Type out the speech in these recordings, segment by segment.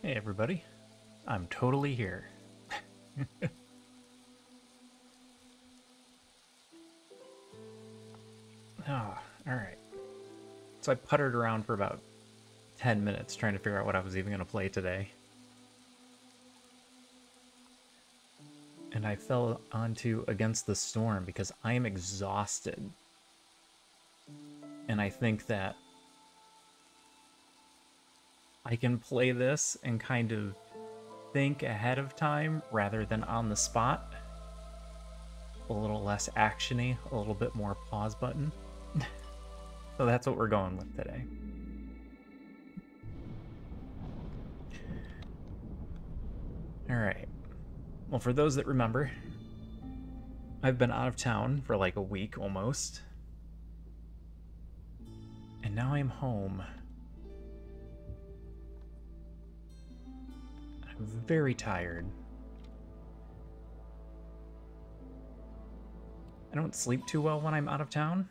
Hey everybody, I'm totally here. Ah, alright. So I puttered around for about 10 minutes trying to figure out what I was even going to play today. And I fell onto Against the Storm because I am exhausted. And I think that I can play this and kind of think ahead of time rather than on the spot. A little less actiony, a little bit more pause button. So that's what we're going with today. Alright. Well, for those that remember, I've been out of town for like a week almost. And now I'm home. I'm very tired. I don't sleep too well when I'm out of town.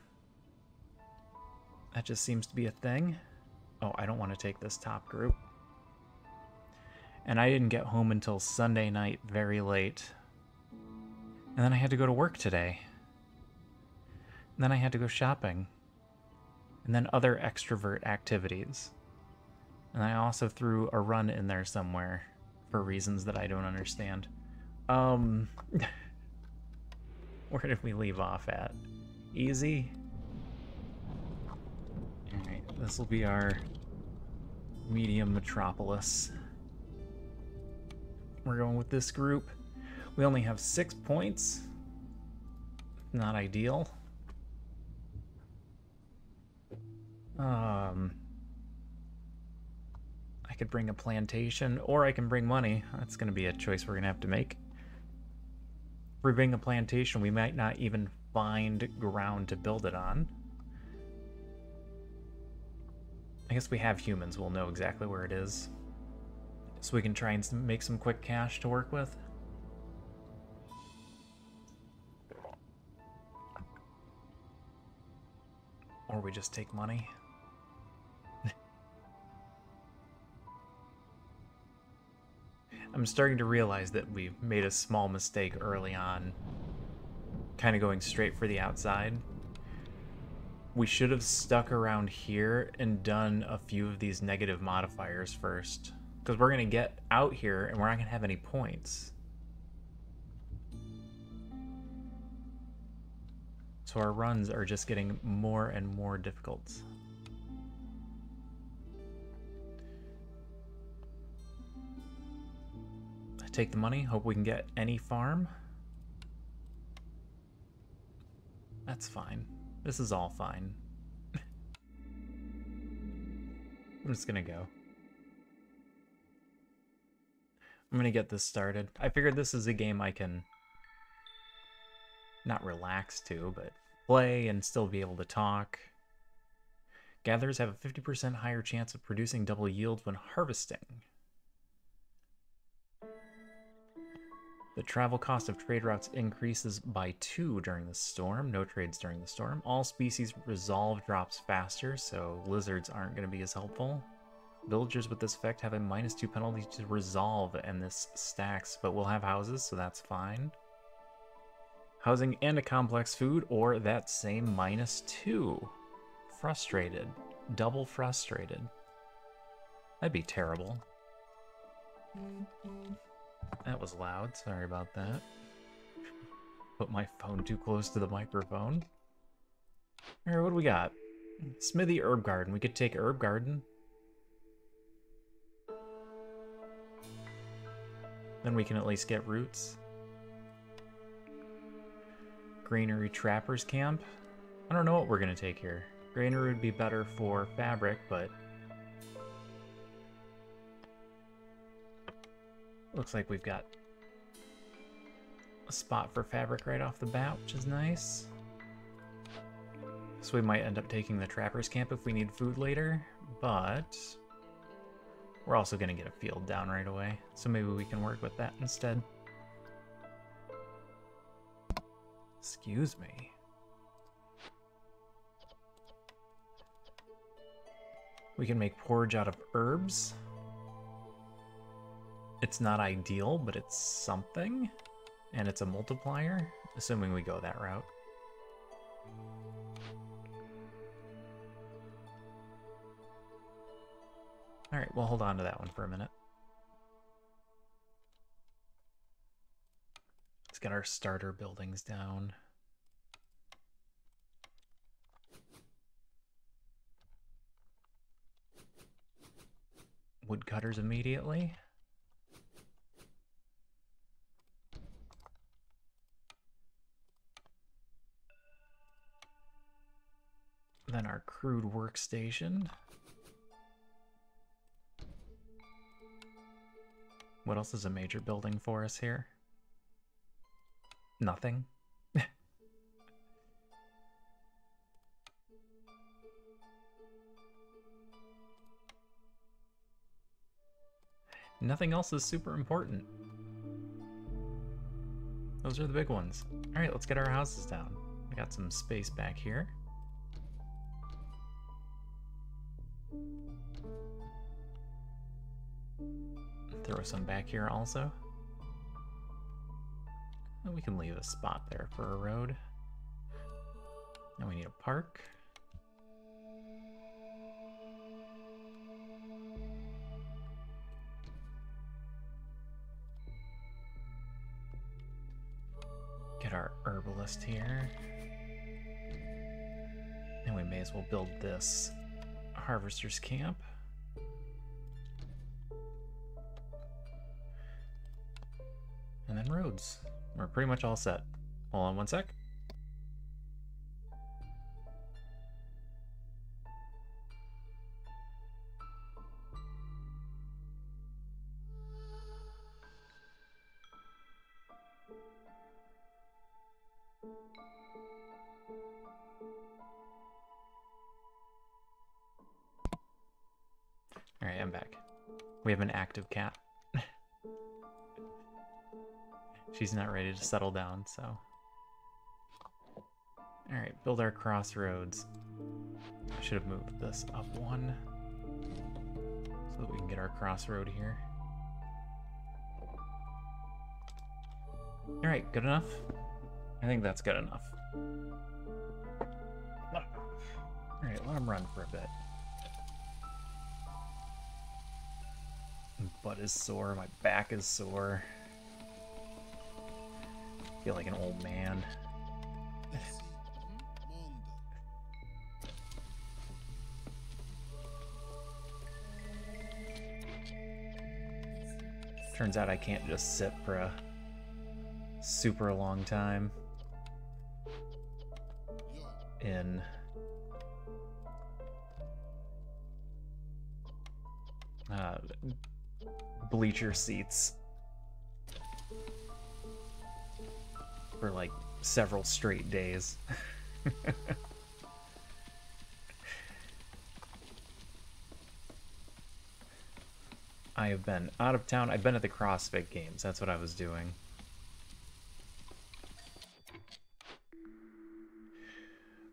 That just seems to be a thing. Oh, I don't want to take this top group. And I didn't get home until Sunday night very late. And then I had to go to work today. And then I had to go shopping. And then other extrovert activities. And I also threw a run in there somewhere for reasons that I don't understand. Where did we leave off at? Easy? Alright, this will be our medium metropolis. We're going with this group. We only have 6 points. Not ideal. I could bring a plantation, or I can bring money. That's going to be a choice we're going to have to make. If we bring a plantation, we might not even find ground to build it on. I guess we have humans. We'll know exactly where it is. So we can try and make some quick cash to work with. Or we just take money. I'm starting to realize that we've made a small mistake early on, kind of going straight for the outside. We should have stuck around here and done a few of these negative modifiers first, because we're going to get out here and we're not going to have any points. So our runs are just getting more and more difficult. Take the money, hope we can get any farm. That's fine. This is all fine. I'm just gonna go. I'm gonna get this started. I figured this is a game I can not relax to, but play and still be able to talk. Gatherers have a 50% higher chance of producing double yields when harvesting. The travel cost of trade routes increases by 2 during the storm. No trades during the storm. All species resolve drops faster, so lizards aren't going to be as helpful. Villagers with this effect have a -2 penalty to resolve, and this stacks, but we'll have houses, so that's fine. Housing and a complex food, or that same -2. Frustrated. Double frustrated. That'd be terrible. That was loud, sorry about that. Put my phone too close to the microphone. Alright, what do we got? Smithy Herb Garden. We could take Herb Garden. Then we can at least get roots. Granary Trapper's Camp. I don't know what we're going to take here. Granary would be better for fabric, but looks like we've got a spot for fabric right off the bat, which is nice. So we might end up taking the Trapper's Camp if we need food later, but we're also going to get a field down right away, so maybe we can work with that instead. Excuse me. We can make porridge out of herbs. It's not ideal, but it's something. And it's a multiplier, assuming we go that route. Alright, we'll hold on to that one for a minute. Let's get our starter buildings down. Woodcutters immediately. Then our crude workstation. What else is a major building for us here? Nothing. Nothing else is super important. Those are the big ones. All right, let's get our houses down. We got some space back here. Throw some back here also. And we can leave a spot there for a road. Now we need a park. Get our herbalist here. And we may as well build this harvester's camp. And then roads. We're pretty much all set. Hold on one sec. All right, I'm back. We have an active cat. She's not ready to settle down, so. All right, build our crossroads. I should have moved this up one so that we can get our crossroad here. All right, good enough? I think that's good enough. All right, let him run for a bit. My butt is sore, my back is sore. I feel like an old man. Turns out I can't just sit for a super long time in bleacher seats for like several straight days. I have been out of town. I've been at the CrossFit Games. That's what I was doing.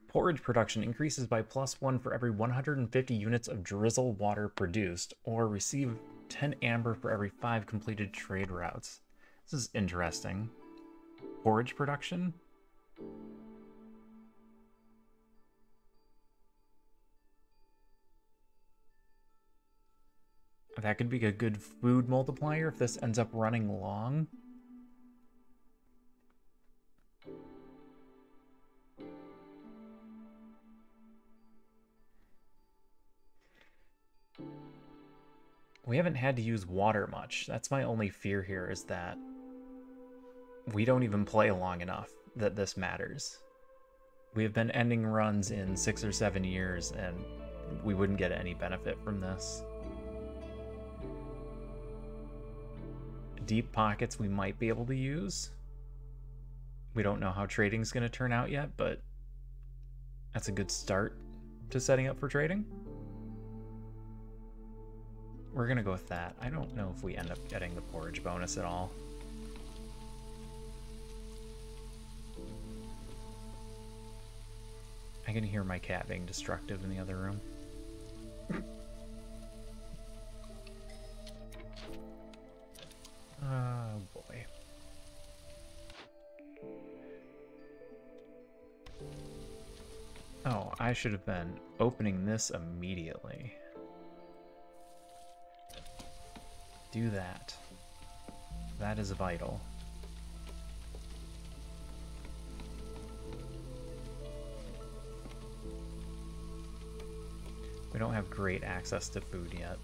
Porridge production increases by +1 for every 150 units of drizzle water produced, or receive 10 amber for every 5 completed trade routes. This is interesting. Porridge production? That could be a good food multiplier if this ends up running long. We haven't had to use water much. That's my only fear here, is that we don't even play long enough that this matters. We have been ending runs in 6 or 7 years, and we wouldn't get any benefit from this. Deep pockets we might be able to use. We don't know how trading's going to turn out yet, but that's a good start to setting up for trading. We're going to go with that. I don't know if we end up getting the porridge bonus at all. I can hear my cat being destructive in the other room. Oh boy. Oh, I should have been opening this immediately. Do that. That is vital. We don't have great access to food yet.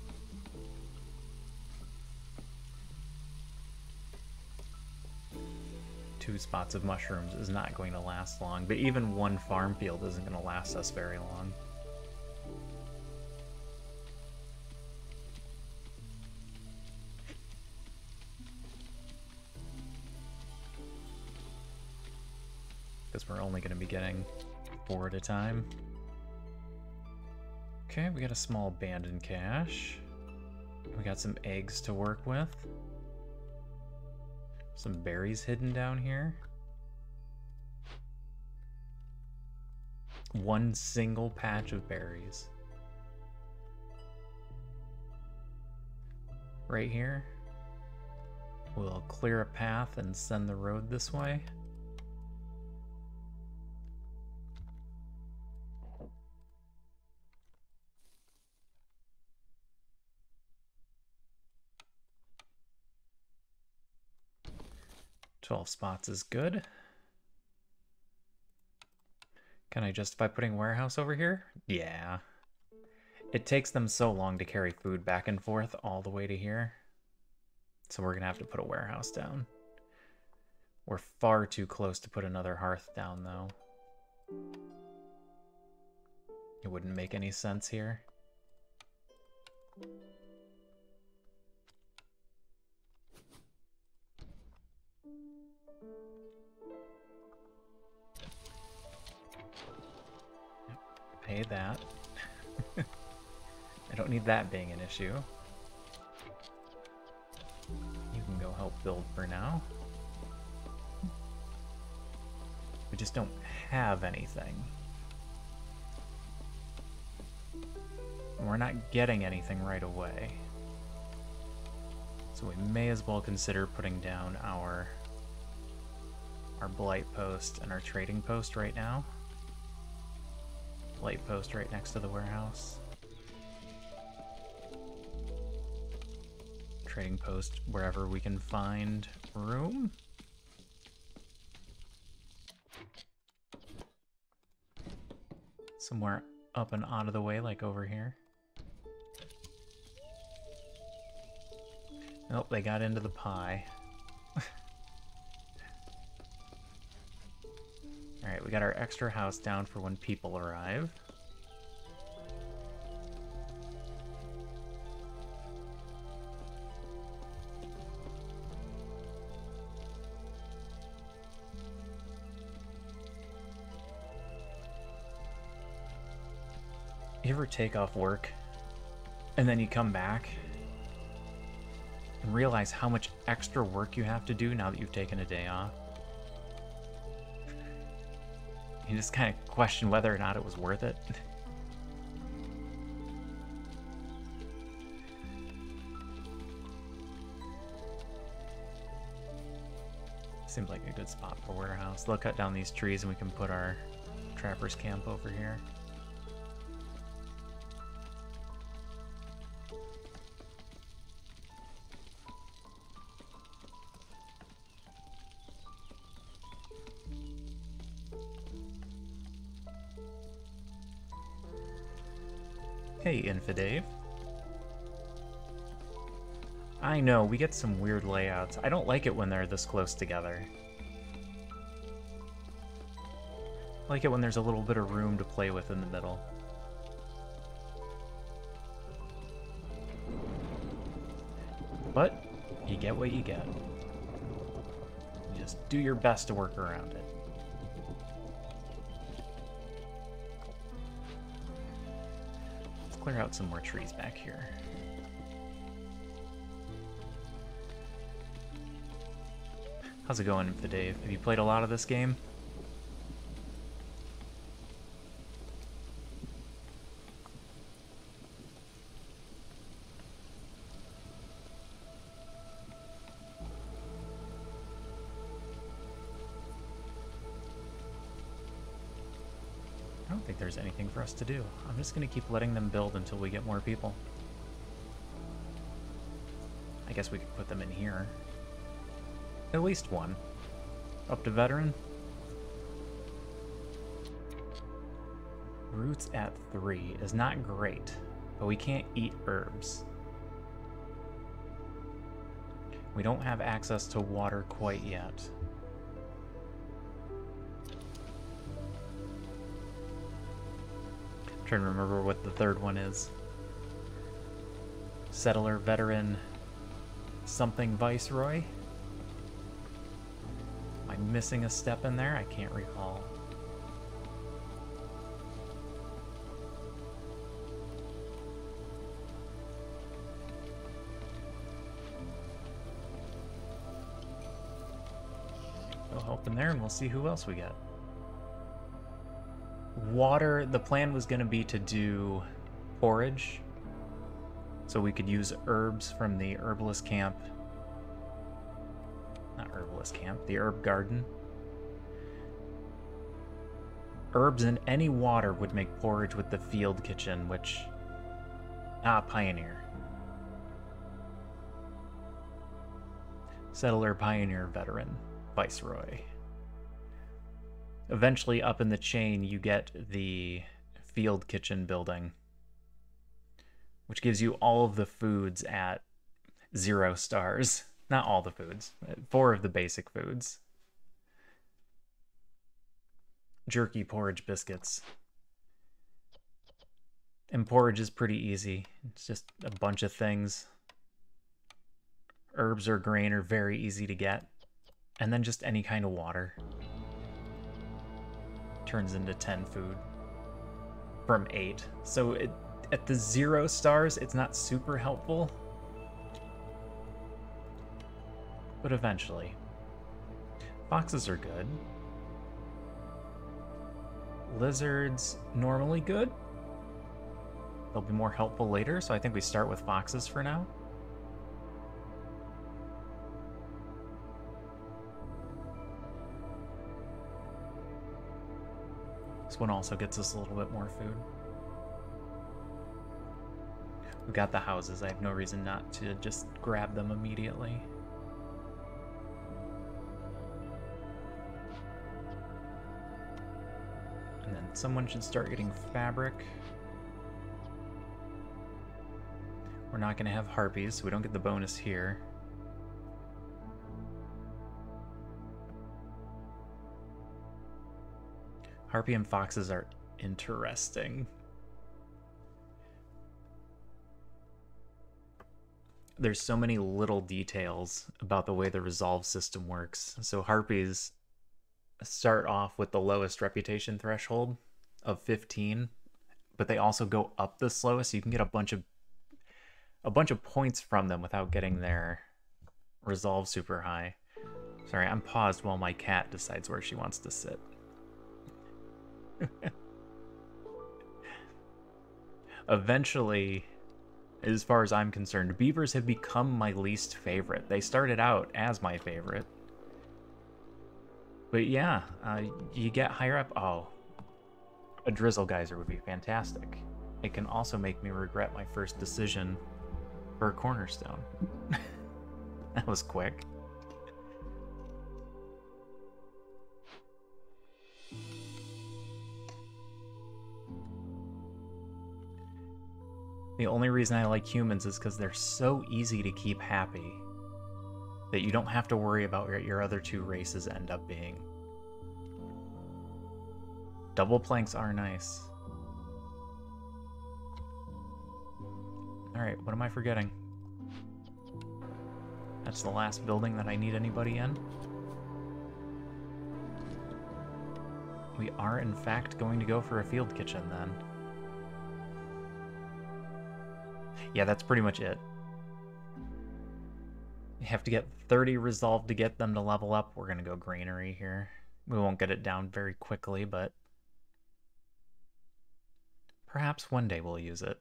Two spots of mushrooms is not going to last long, but even one farm field isn't going to last us very long. Because we're only going to be getting 4 at a time. Okay, we got a small abandoned cache. We got some eggs to work with. Some berries hidden down here. One single patch of berries. Right here. We'll clear a path and send the road this way. $12 spots is good. Can I justify putting a warehouse over here? Yeah. It takes them so long to carry food back and forth all the way to here. So we're gonna have to put a warehouse down. We're far too close to put another hearth down though. It wouldn't make any sense here. Pay that. I don't need that being an issue. You can go help build for now. We just don't have anything. And we're not getting anything right away. So we may as well consider putting down our blight post and our trading post right now. Light post right next to the warehouse. Trading post wherever we can find room. Somewhere up and out of the way, like over here. Nope, they got into the pie. Alright, we got our extra house down for when people arrive. You ever take off work and then you come back and realize how much extra work you have to do now that you've taken a day off? You just kind of question whether or not it was worth it. Seems like a good spot for a warehouse. They'll cut down these trees and we can put our trapper's camp over here. Hey, Infidave. I know, we get some weird layouts. I don't like it when they're this close together. I like it when there's a little bit of room to play with in the middle. But, you get what you get. You just do your best to work around it. Clear out some more trees back here. How's it going, Dave? Have you played a lot of this game? I don't think there's anything for us to do. I'm just going to keep letting them build until we get more people. I guess we could put them in here. At least one. Up to veteran. Roots at 3 is not great, but we can't eat herbs. We don't have access to water quite yet. I'm trying to remember what the third one is. Settler, veteran, something viceroy? Am I missing a step in there? I can't recall. We'll help in there and we'll see who else we get. Water, the plan was going to be to do forage. So we could use herbs from the herbalist camp. Not herbalist camp, the herb garden. Herbs and any water would make porridge with the field kitchen, which... Pioneer. Settler, pioneer, veteran, viceroy. Eventually, up in the chain, you get the field kitchen building, which gives you all of the foods at 0 stars. Not all the foods, 4 of the basic foods. Jerky, porridge, biscuits. And porridge is pretty easy. It's just a bunch of things. Herbs or grain are very easy to get. And then just any kind of water. Turns into 10 food. From 8. So at the 0 stars, it's not super helpful. But eventually. Foxes are good. Lizards, normally good. They'll be more helpful later, so I think we start with foxes for now. This one also gets us a little bit more food. We've got the houses. I have no reason not to just grab them immediately. And then someone should start getting fabric. We're not going to have harpies, so we don't get the bonus here. Harpy and foxes are interesting. There's so many little details about the way the resolve system works. So harpies start off with the lowest reputation threshold of 15, but they also go up the slowest, so you can get a bunch of points from them without getting their resolve super high. Sorry, I'm paused while my cat decides where she wants to sit. Eventually, as far as I'm concerned, beavers have become my least favorite. They started out as my favorite. But yeah, you get higher up. Oh, a drizzle geyser would be fantastic. It can also make me regret my first decision for a cornerstone. That was quick. The only reason I like humans is because they're so easy to keep happy that you don't have to worry about what your other 2 races end up being. Double planks are nice. Alright, what am I forgetting? That's the last building that I need anybody in. We are, in fact, going to go for a field kitchen, then. Yeah, that's pretty much it. You have to get 30 resolved to get them to level up. We're going to go granary here. We won't get it down very quickly, but perhaps one day we'll use it.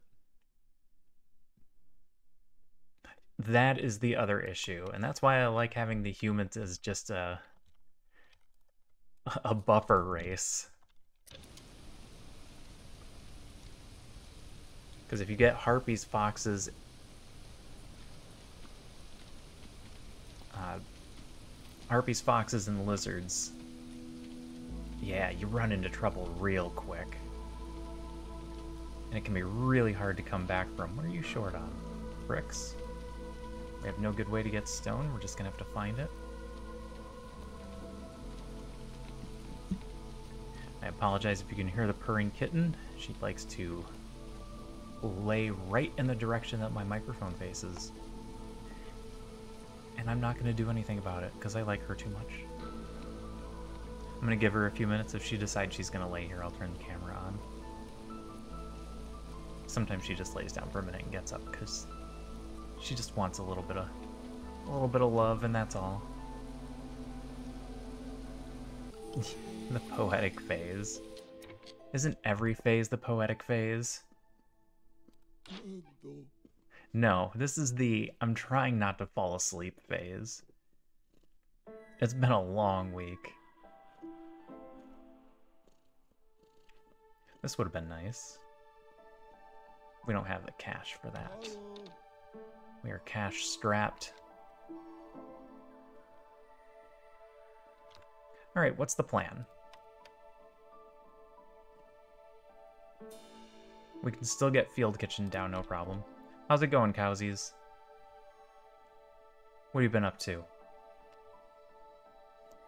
That is the other issue, and that's why I like having the humans as just a buffer race. Because if you get harpies, foxes, and lizards, yeah, you run into trouble real quick. And it can be really hard to come back from. What are you short on? Bricks? We have no good way to get stone. We're just gonna have to find it. I apologize if you can hear the purring kitten. She likes to lay right in the direction that my microphone faces. And I'm not going to do anything about it because I like her too much. I'm going to give her a few minutes. If she decides she's going to lay here, I'll turn the camera on. Sometimes she just lays down for a minute and gets up because she just wants a little bit of love, and that's all. The poetic phase. Isn't every phase the poetic phase? No, this is the I'm trying not to fall asleep phase. It's been a long week. This would have been nice. We don't have the cash for that. We are cash strapped. Alright, what's the plan? We can still get Field Kitchen down, no problem. How's it going, Cowsies? What have you been up to?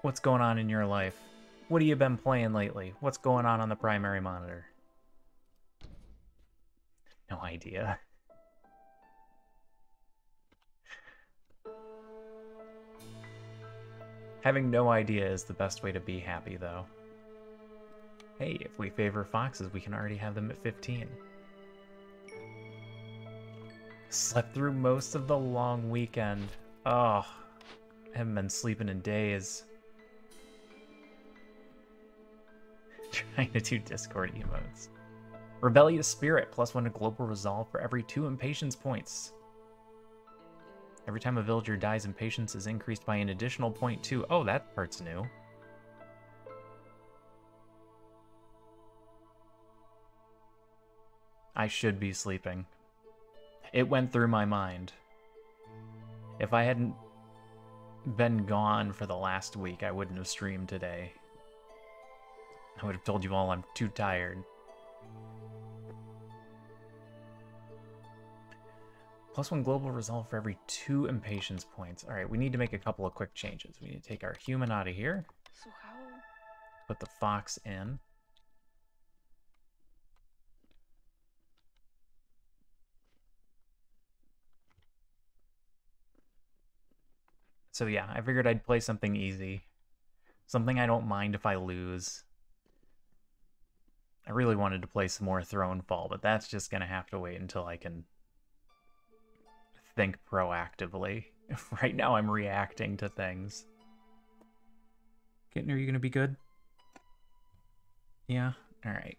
What's going on in your life? What have you been playing lately? What's going on the primary monitor? No idea. Having no idea is the best way to be happy, though. Hey, if we favor foxes, we can already have them at 15. Slept through most of the long weekend. Oh, I haven't been sleeping in days. Trying to do Discord emotes. Rebellious Spirit, +1 to Global Resolve for every 2 impatience points. Every time a villager dies, impatience is increased by an additional 0.2. Oh, that part's new. I should be sleeping. It went through my mind. If I hadn't been gone for the last week, I wouldn't have streamed today. I would have told you all I'm too tired. +1 global resolve for every 2 impatience points. Alright, we need to make a couple of quick changes. We need to take our human out of here. Put the fox in. So yeah, I figured I'd play something easy. Something I don't mind if I lose. I really wanted to play some more Thronefall, but that's just gonna have to wait until I can think proactively. Right now I'm reacting to things. Kitten, are you gonna be good? Yeah? Alright.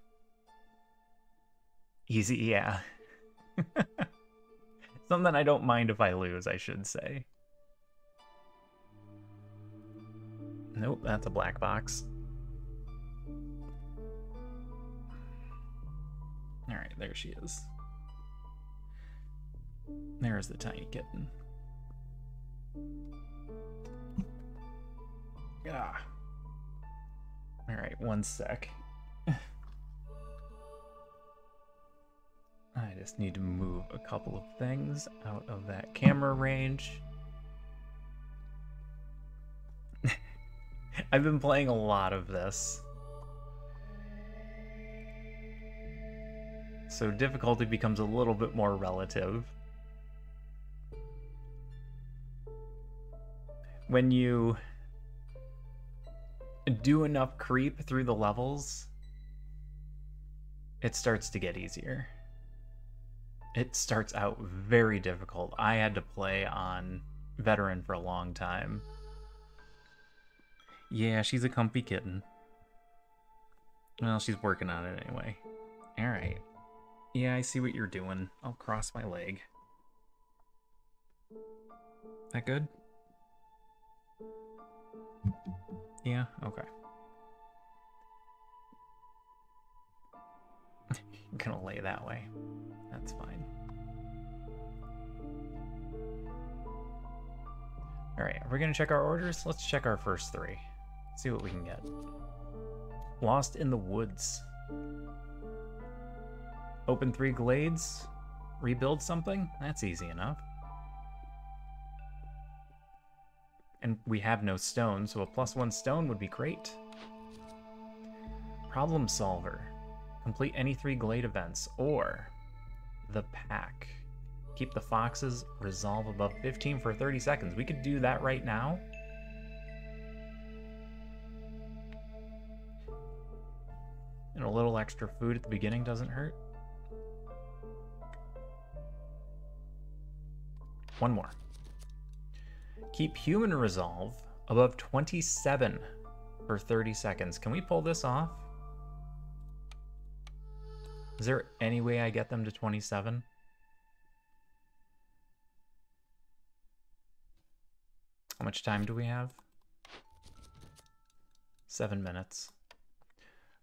Easy, yeah. Something I don't mind if I lose, I should say. Nope, that's a black box. Alright, there she is. There's the tiny kitten. Ah. Alright, one sec. I just need to move a couple of things out of that camera range. I've been playing a lot of this. So difficulty becomes a little bit more relative. When you do enough creep through the levels, it starts to get easier. It starts out very difficult. I had to play on veteran for a long time. Yeah, she's a comfy kitten. Well, she's working on it anyway. Alright. Yeah, I see what you're doing. I'll cross my leg. That good? Yeah? Okay. I'm gonna lay that way. That's fine. Alright, we're gonna check our orders. Let's check our first 3. See what we can get. Lost in the woods. Open 3 glades. Rebuild something? That's easy enough. And we have no stone, so a +1 stone would be great. Problem solver. Complete any 3 glade events, or the pack. Keep the foxes, resolve above 15 for 30 seconds. We could do that right now. And a little extra food at the beginning doesn't hurt. 1 more. Keep human resolve above 27 for 30 seconds. Can we pull this off? Is there any way I get them to 27? How much time do we have? 7 minutes.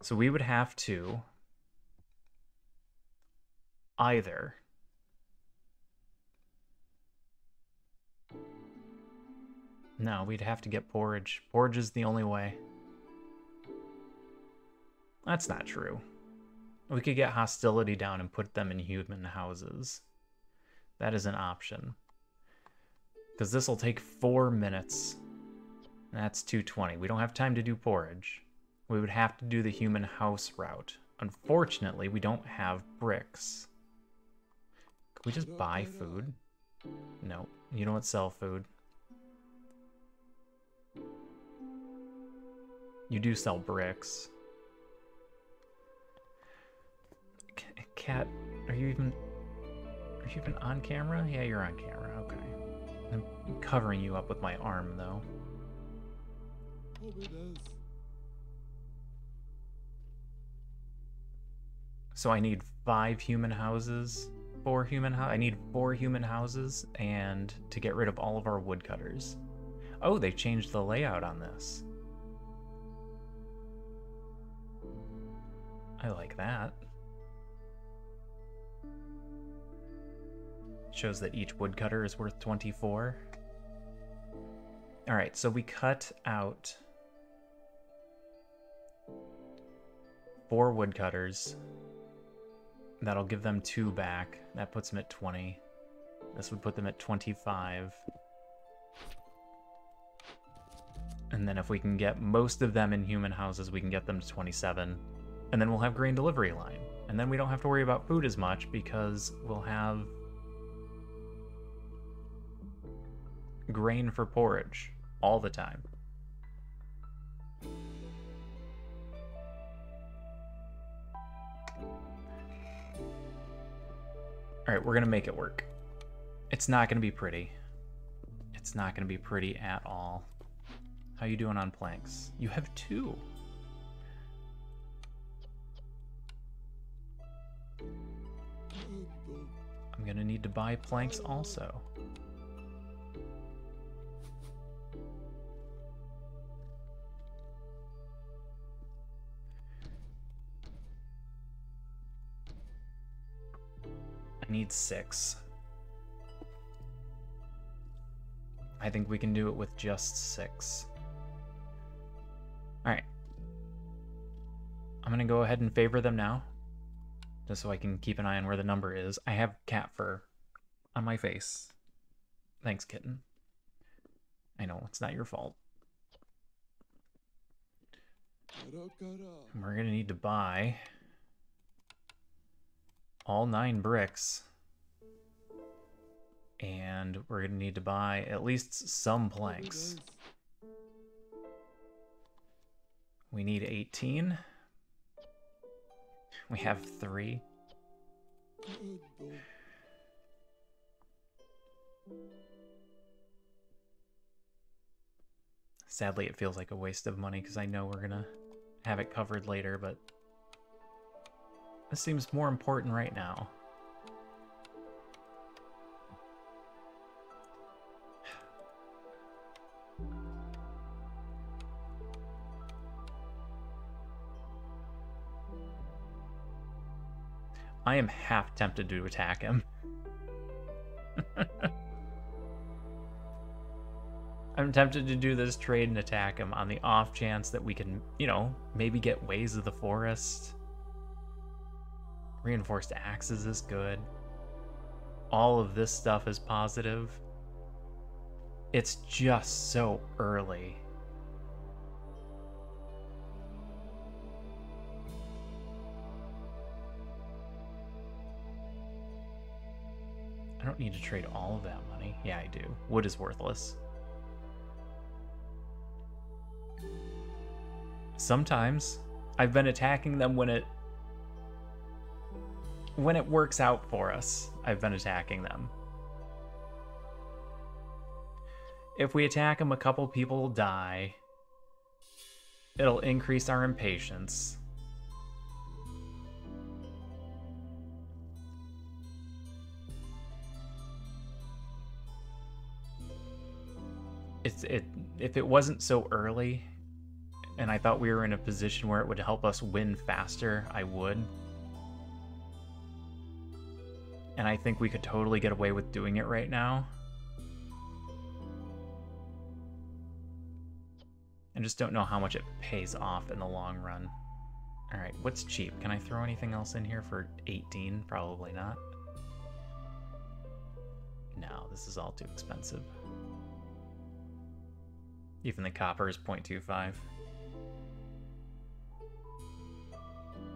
So we would have to either no, we'd have to get porridge. Porridge is the only way. That's not true. We could get hostility down and put them in human houses. That is an option. Because this will take 4 minutes. That's 220. We don't have time to do porridge. We would have to do the human house route. Unfortunately, we don't have bricks. Could we just buy food? No, you don't sell food. You do sell bricks. Cat, are you even on camera? Yeah, you're on camera, okay. I'm covering you up with my arm, though. So I need 5 human houses, 4 human I need 4 human houses, and to get rid of all of our woodcutters. Oh, they changed the layout on this. I like that. Shows that each woodcutter is worth 24. Alright, so we cut out 4 woodcutters. That'll give them 2 back. That puts them at 20. This would put them at 25. And then if we can get most of them in human houses, we can get them to 27. And then we'll have grain delivery line. And then we don't have to worry about food as much because we'll have grain for porridge all the time. Alright, we're gonna make it work. It's not gonna be pretty. It's not gonna be pretty at all. How you doing on planks? You have 2. I'm gonna need to buy planks also. I need 6. I think we can do it with just 6. Alright. I'm gonna go ahead and favor them now, just so I can keep an eye on where the number is. I have cat fur on my face. Thanks, kitten. I know, it's not your fault. And we're gonna need to buy all 9 bricks. And we're gonna need to buy at least some planks. We need 18. We have 3. Sadly, it feels like a waste of money because I know we're gonna have it covered later, but this seems more important right now. I am half tempted to attack him. I'm tempted to do this trade and attack him on the off chance that we can, you know, maybe get Ways of the Forest. Reinforced Axes is good. All of this stuff is positive. It's just so early. I don't need to trade all of that money. Yeah, I do. Wood is worthless. Sometimes I've been attacking them when it works out for us. I've been attacking them. If we attack them, a couple people die. It'll increase our impatience. If it wasn't so early, and I thought we were in a position where it would help us win faster, I would. And I think we could totally get away with doing it right now. I just don't know how much it pays off in the long run. Alright, what's cheap? Can I throw anything else in here for 18? Probably not. No, this is all too expensive. Even the copper is 0.25.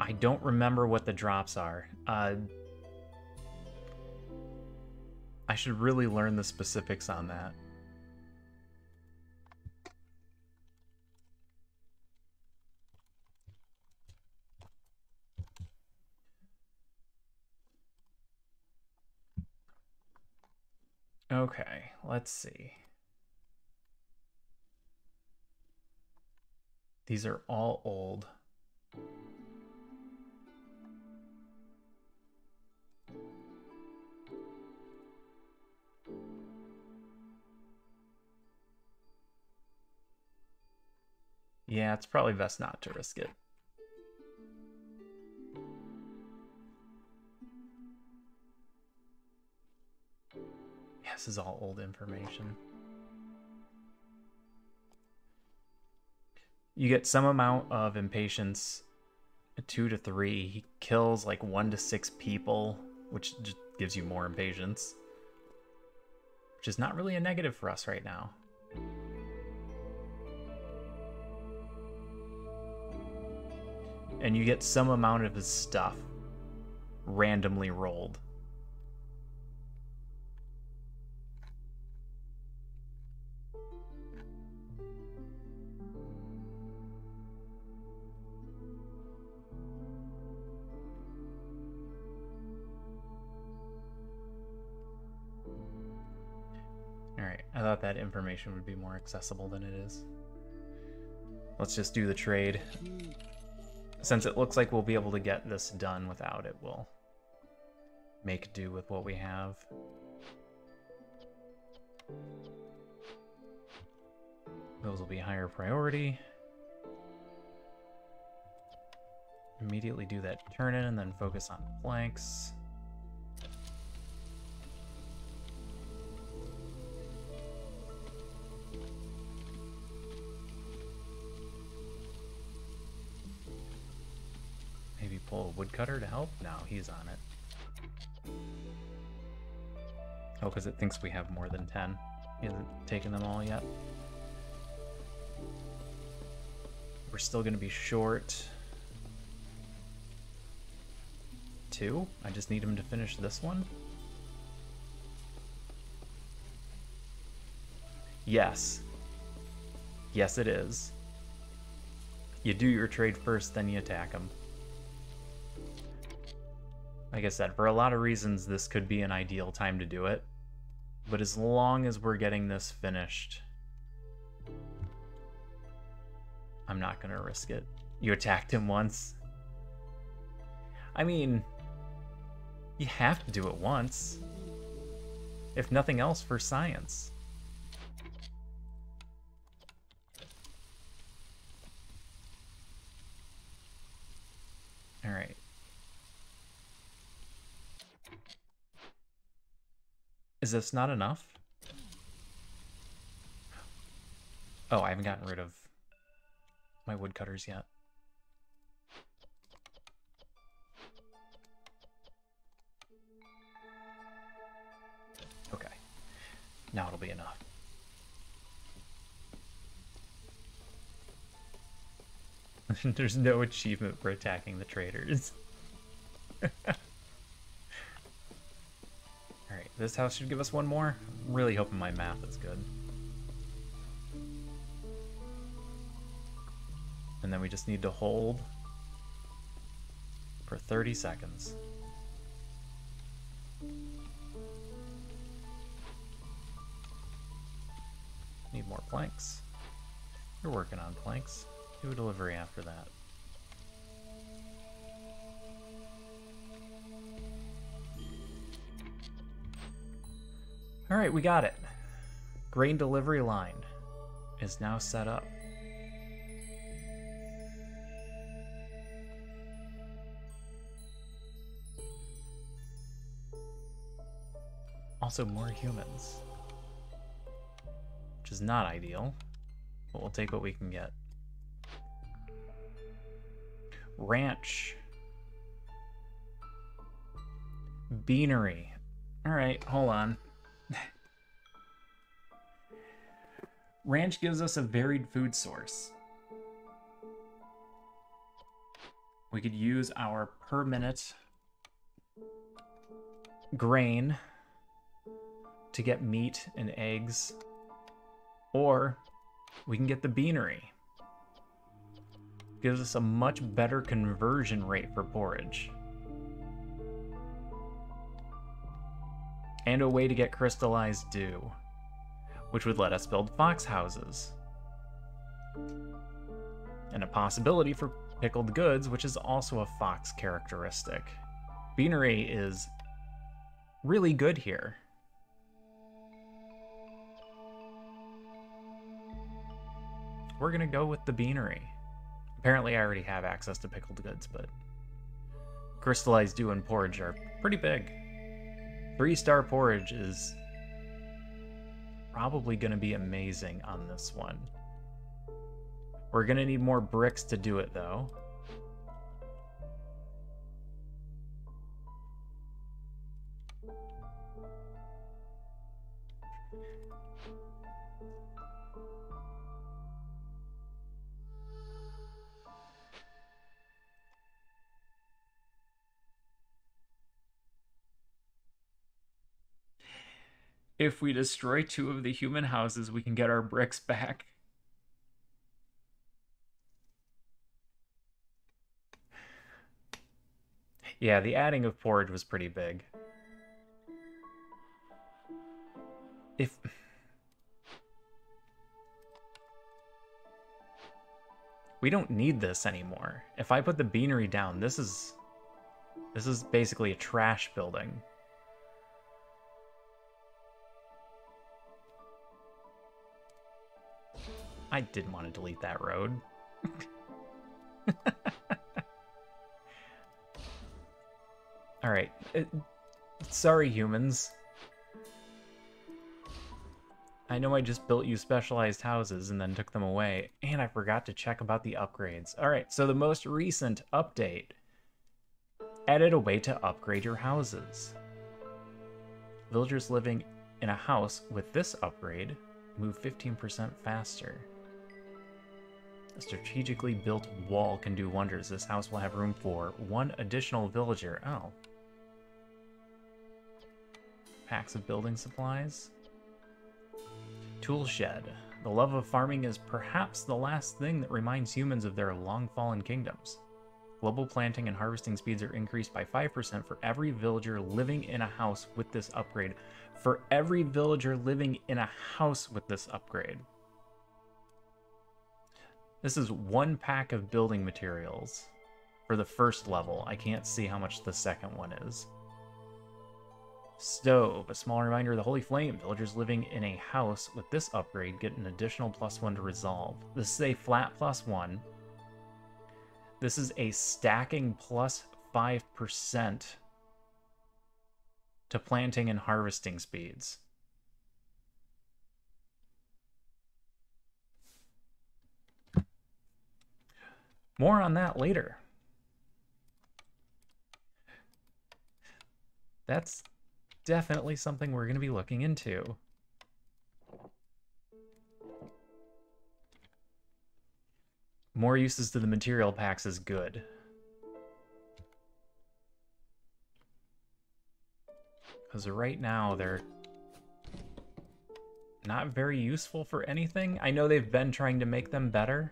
I don't remember what the drops are. I should really learn the specifics on that. Okay, let's see. These are all old. Yeah, it's probably best not to risk it. Yeah, this is all old information. You get some amount of impatience, 2 to 3. He kills like 1 to 6 people, which just gives you more impatience. Which is not really a negative for us right now. And you get some amount of his stuff randomly rolled. Alright, I thought that information would be more accessible than it is. Let's just do the trade. Since it looks like we'll be able to get this done without it, we'll make do with what we have. Those will be higher priority. Immediately do that turn in and then focus on flanks. Maybe pull a woodcutter to help? No, he's on it. Oh, because it thinks we have more than 10. He hasn't taken them all yet. We're still going to be short 2. I just need him to finish this one. Yes. Yes, it is. You do your trade first, then you attack him. Like I said, for a lot of reasons, this could be an ideal time to do it. But as long as we're getting this finished, I'm not going to risk it. You attacked him once. I mean, you have to do it once. If nothing else, for science. Alright. Is this not enough? Oh, I haven't gotten rid of my woodcutters yet. Okay. Now it'll be enough. There's no achievement for attacking the traders. Alright, this house should give us one more. I'm really hoping my math is good. And then we just need to hold for 30 seconds. Need more planks. You're working on planks. Do a delivery after that. All right, we got it. Grain delivery line is now set up. Also, more humans, which is not ideal, but we'll take what we can get. Ranch. Beanery. All right, hold on. Ranch gives us a varied food source. We could use our per minute grain to get meat and eggs, or we can get the beanery. Gives us a much better conversion rate for porridge. And a way to get crystallized dew, which would let us build fox houses. And a possibility for pickled goods, which is also a fox characteristic. Beanery is really good here. We're gonna go with the beanery. Apparently I already have access to pickled goods, but crystallized dew and porridge are pretty big. 3-star porridge is probably gonna be amazing on this one. We're gonna need more bricks to do it though. If we destroy 2 of the human houses, we can get our bricks back. Yeah, the adding of porridge was pretty big. If... we don't need this anymore. If I put the beanery down, this is basically a trash building. I didn't want to delete that road. Alright. Sorry, humans. I know I just built you specialized houses and then took them away, and I forgot to check about the upgrades. Alright, so the most recent update added a way to upgrade your houses. Villagers living in a house with this upgrade move 15% faster. A strategically built wall can do wonders. This house will have room for 1 additional villager. Oh. Packs of building supplies. Tool shed. The love of farming is perhaps the last thing that reminds humans of their long-fallen kingdoms. Global planting and harvesting speeds are increased by 5% for every villager living in a house with this upgrade. For every villager living in a house with this upgrade. This is 1 pack of building materials for the first level. I can't see how much the second one is. Stove. A small reminder of the Holy Flame. Villagers living in a house with this upgrade get an additional +1 to resolve. This is a flat +1. This is a stacking +5% to planting and harvesting speeds. More on that later. That's definitely something we're going to be looking into. More uses to the material packs is good. Because right now they're not very useful for anything. I know they've been trying to make them better.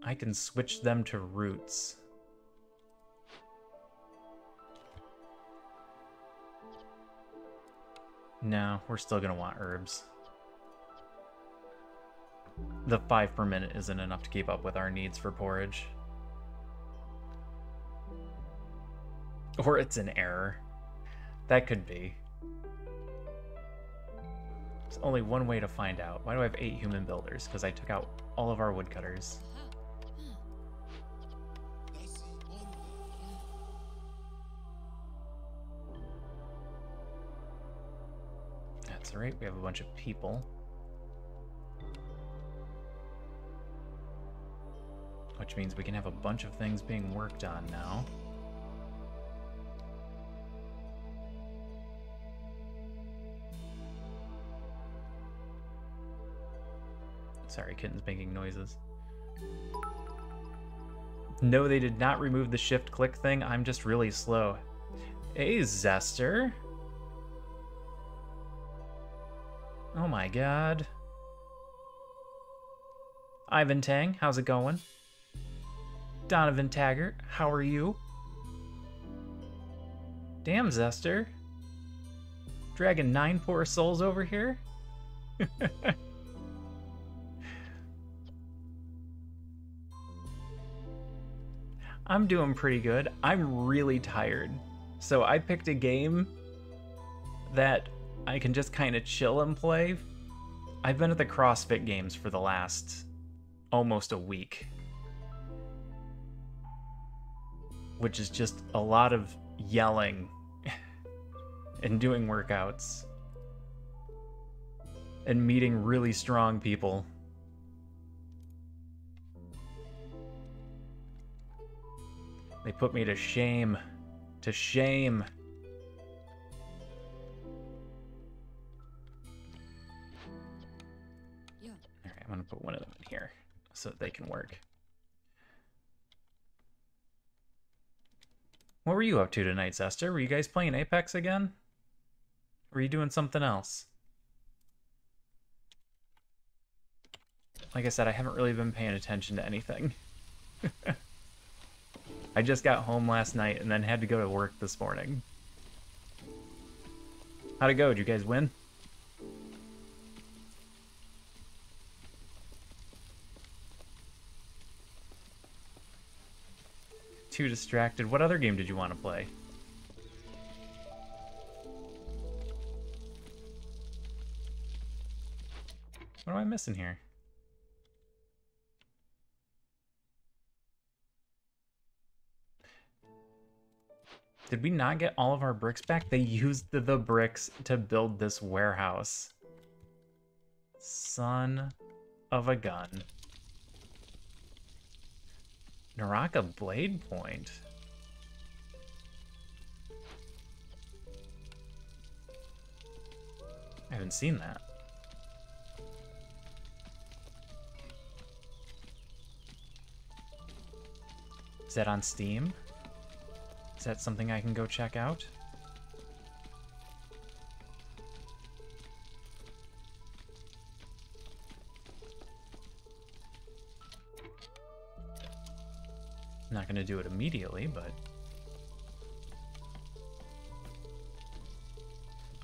I can switch them to roots. No, we're still going to want herbs. The 5 per minute isn't enough to keep up with our needs for porridge. Or it's an error. That could be. There's only one way to find out. Why do I have 8 human builders? Because I took out all of our woodcutters. That's alright, we have a bunch of people. Which means we can have a bunch of things being worked on now. Sorry, kitten's making noises. No, they did not remove the shift click thing. I'm just really slow. Hey, Zester. Oh my god. Ivan Tang, how's it going? Donovan Taggart, how are you? Damn, Zester. Dragging 9 poor souls over here? I'm doing pretty good. I'm really tired. So I picked a game that I can just kind of chill and play. I've been at the CrossFit Games for the last almost a week. Which is just a lot of yelling and doing workouts. And meeting really strong people. They put me to shame. To shame. Alright, I'm gonna put one of them in here so that they can work. What were you up to tonight, Zester? Were you guys playing Apex again? Or were you doing something else? Like I said, I haven't really been paying attention to anything. I just got home last night and then had to go to work this morning. How'd it go? Did you guys win? Too distracted. What other game did you want to play? What am I missing here? Did we not get all of our bricks back? They used the bricks to build this warehouse. Son of a gun. Naraka Blade Point. I haven't seen that. Is that on Steam? Is that something I can go check out? I'm not going to do it immediately, but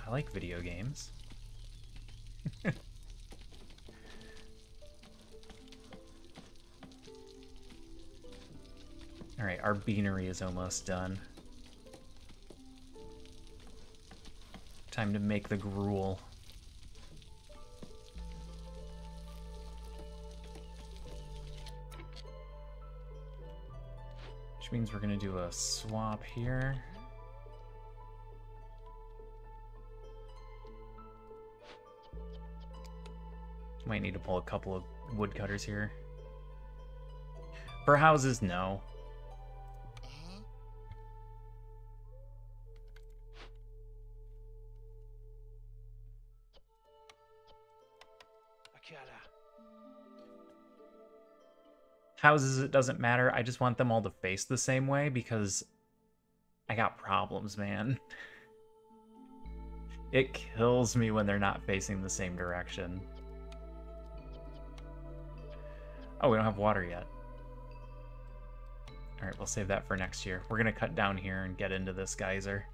I like video games. Alright, our beanery is almost done. Time to make the gruel. Which means we're going to do a swap here. Might need to pull a couple of woodcutters here. For houses, no. Houses, it doesn't matter. I just want them all to face the same way because I got problems, man. It kills me when they're not facing the same direction. Oh, we don't have water yet. All right, we'll save that for next year. We're going to cut down here and get into this geyser.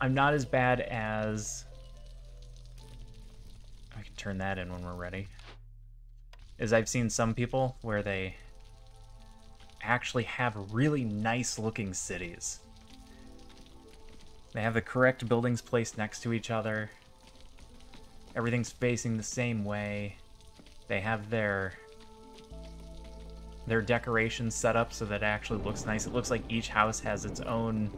I'm not as bad as... I can turn that in when we're ready. Is I've seen some people where they actually have really nice looking cities. They have the correct buildings placed next to each other. Everything's facing the same way. They have their decorations set up so that it actually looks nice. It looks like each house has its own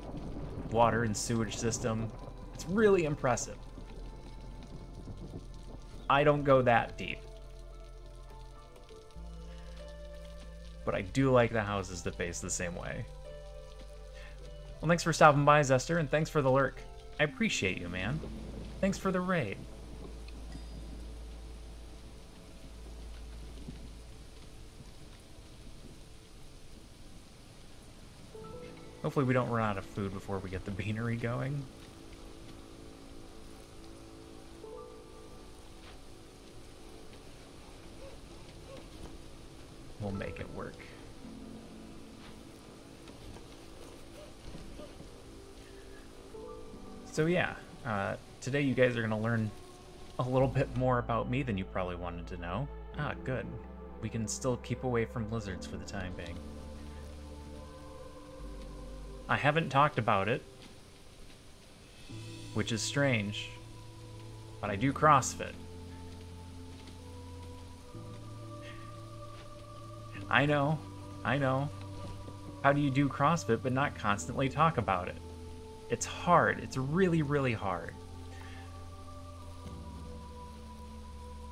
water and sewage system. It's really impressive. I don't go that deep. But I do like the houses that face the same way. Well, thanks for stopping by, Zester, and thanks for the lurk. I appreciate you, man. Thanks for the raid. Hopefully we don't run out of food before we get the beanery going. We'll make it work. So yeah, today you guys are going to learn a little bit more about me than you probably wanted to know. Ah, good. We can still keep away from lizards for the time being. I haven't talked about it, which is strange, but I do CrossFit. I know. How do you do CrossFit but not constantly talk about it? It's hard. It's really, really hard.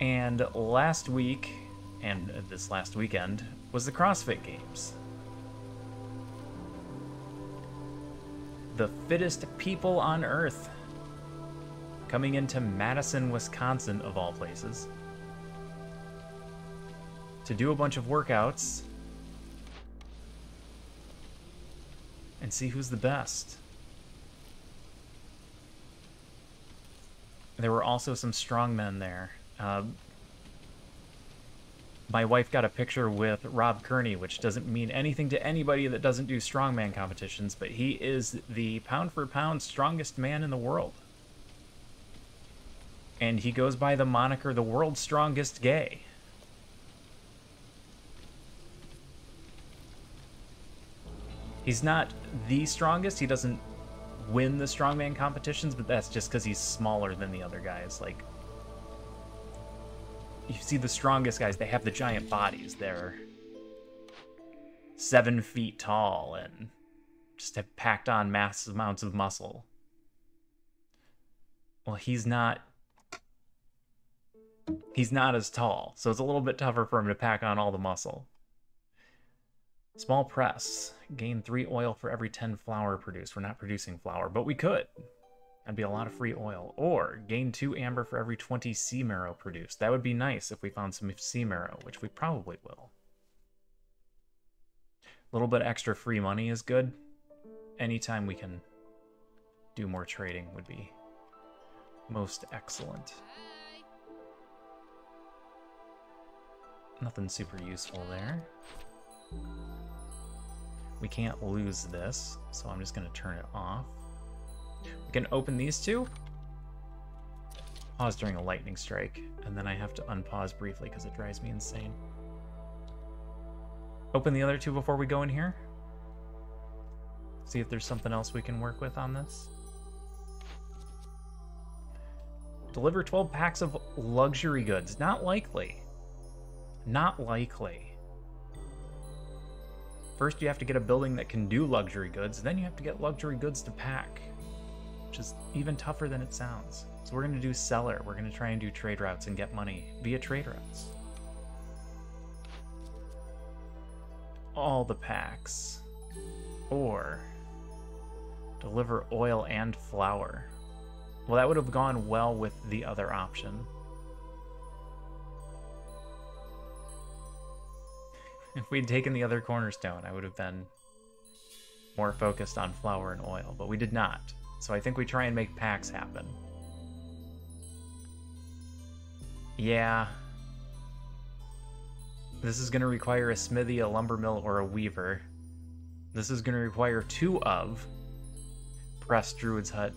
And last week, and this last weekend, was the CrossFit Games. The fittest people on Earth coming into Madison, Wisconsin, of all places, to do a bunch of workouts and see who's the best. There were also some strongmen there. My wife got a picture with Rob Kearney, which doesn't mean anything to anybody that doesn't do strongman competitions, but he is the pound-for-pound strongest man in the world. And he goes by the moniker the world's strongest gay. He's not the strongest. He doesn't win the strongman competitions, but that's just because he's smaller than the other guys. Like, you see the strongest guys, they have the giant bodies. They're 7 feet tall and just have packed on massive amounts of muscle. Well, he's not as tall, so it's a little bit tougher for him to pack on all the muscle. Small press. Gain 3 oil for every 10 flour produced. We're not producing flour, but we could. That'd be a lot of free oil. Or gain 2 amber for every 20 sea marrow produced. That would be nice if we found some sea marrow, which we probably will. A little bit extra free money is good. Anytime we can do more trading would be most excellent. Nothing super useful there. We can't lose this, so I'm just going to turn it off. We can open these two. Pause during a lightning strike, and then I have to unpause briefly because it drives me insane. Open the other two before we go in here. See if there's something else we can work with on this. Deliver 12 packs of luxury goods. Not likely. Not likely. First you have to get a building that can do luxury goods, then you have to get luxury goods to pack, which is even tougher than it sounds. So we're going to do seller. We're going to try and do trade routes and get money via trade routes. All the packs. Or deliver oil and flour. Well, that would have gone well with the other option. If we'd taken the other cornerstone, I would have been more focused on flour and oil, but we did not. So I think we try and make packs happen. Yeah. This is going to require a smithy, a lumber mill, or a weaver. This is going to require 2 of pressed druid's hut.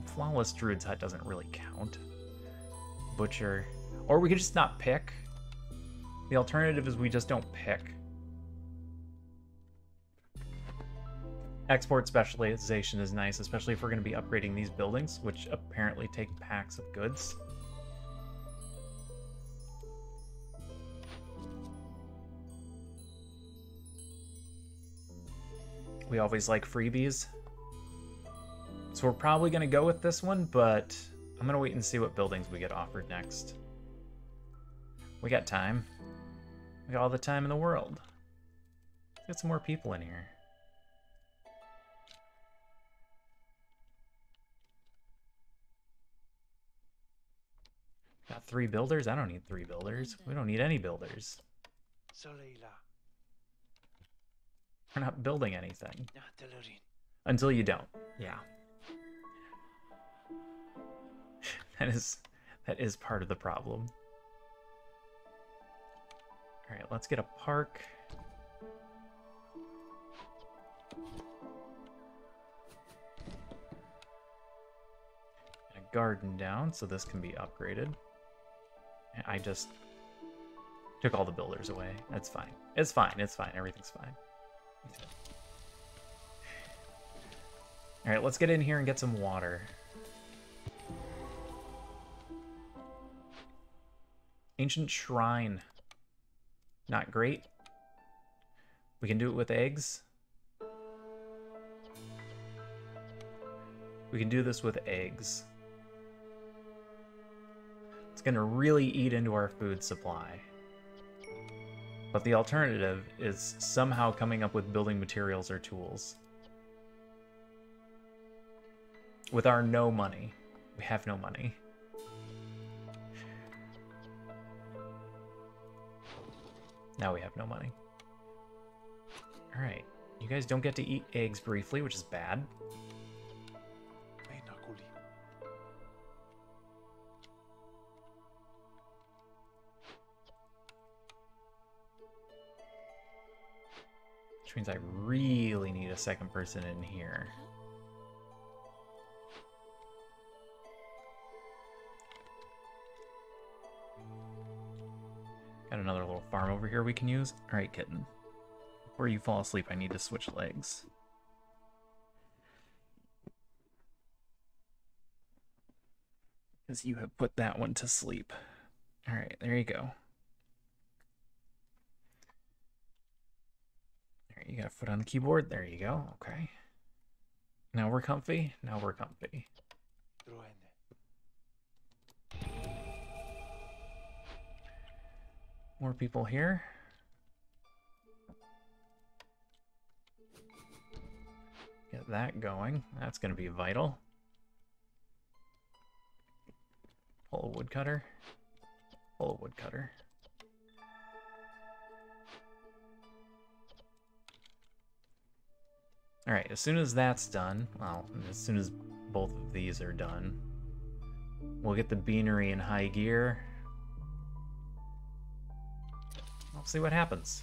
Flawless druid's hut doesn't really count. Butcher. Or we could just not pick. The alternative is we just don't pick. Export specialization is nice, especially if we're going to be upgrading these buildings, which apparently take packs of goods. We always like freebies. So we're probably going to go with this one, but I'm going to wait and see what buildings we get offered next. We got time. We got all the time in the world. Let's get some more people in here. Got 3 builders? I don't need 3 builders. We don't need any builders. We're not building anything. Until you don't. Yeah. That is part of the problem. All right, let's get a park. And a garden down, so this can be upgraded. I just took all the builders away. That's fine. It's fine. It's fine. Everything's fine. All right, let's get in here and get some water. Ancient shrine. Not great. We can do it with eggs. We can do this with eggs. It's going to really eat into our food supply. But the alternative is somehow coming up with building materials or tools. With our no money. We have no money. Now we have no money. Alright. You guys don't get to eat eggs briefly, which is bad. Which means I really need a second person in here. Got another little farm over here we can use. Alright, kitten. Before you fall asleep, I need to switch legs. Because you have put that one to sleep. Alright, there you go. Alright, you got a foot on the keyboard. There you go. Okay. Now we're comfy. Now we're comfy. More people here. Get that going. That's going to be vital. Pull a woodcutter. Pull a woodcutter. Alright, as soon as that's done, well, as soon as both of these are done, we'll get the beanery in high gear. We'll see what happens.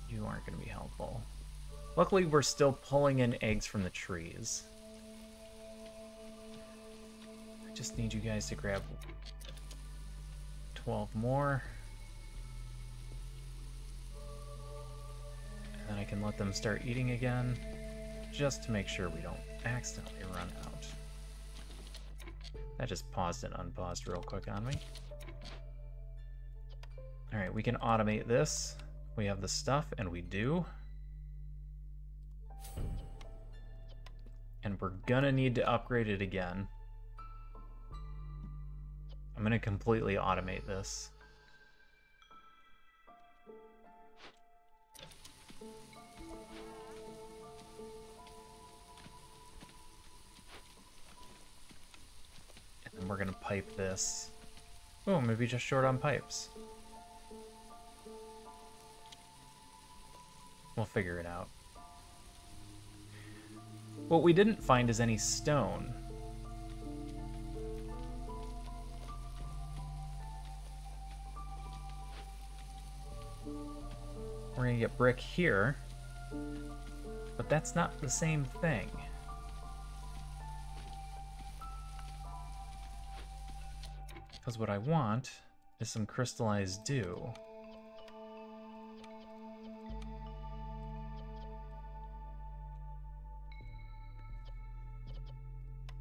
You aren't going to be helpful. Luckily, we're still pulling in eggs from the trees. just need you guys to grab 12 more. And then I can let them start eating again, just to make sure we don't accidentally run out. That just paused and unpaused real quick on me. Alright, we can automate this. We have the stuff, and we do. And we're gonna need to upgrade it again. I'm gonna completely automate this. And then we're gonna pipe this. Oh, maybe just short on pipes. We'll figure it out. What we didn't find is any stone. We're gonna get brick here, but that's not the same thing. Because what I want is some crystallized dew.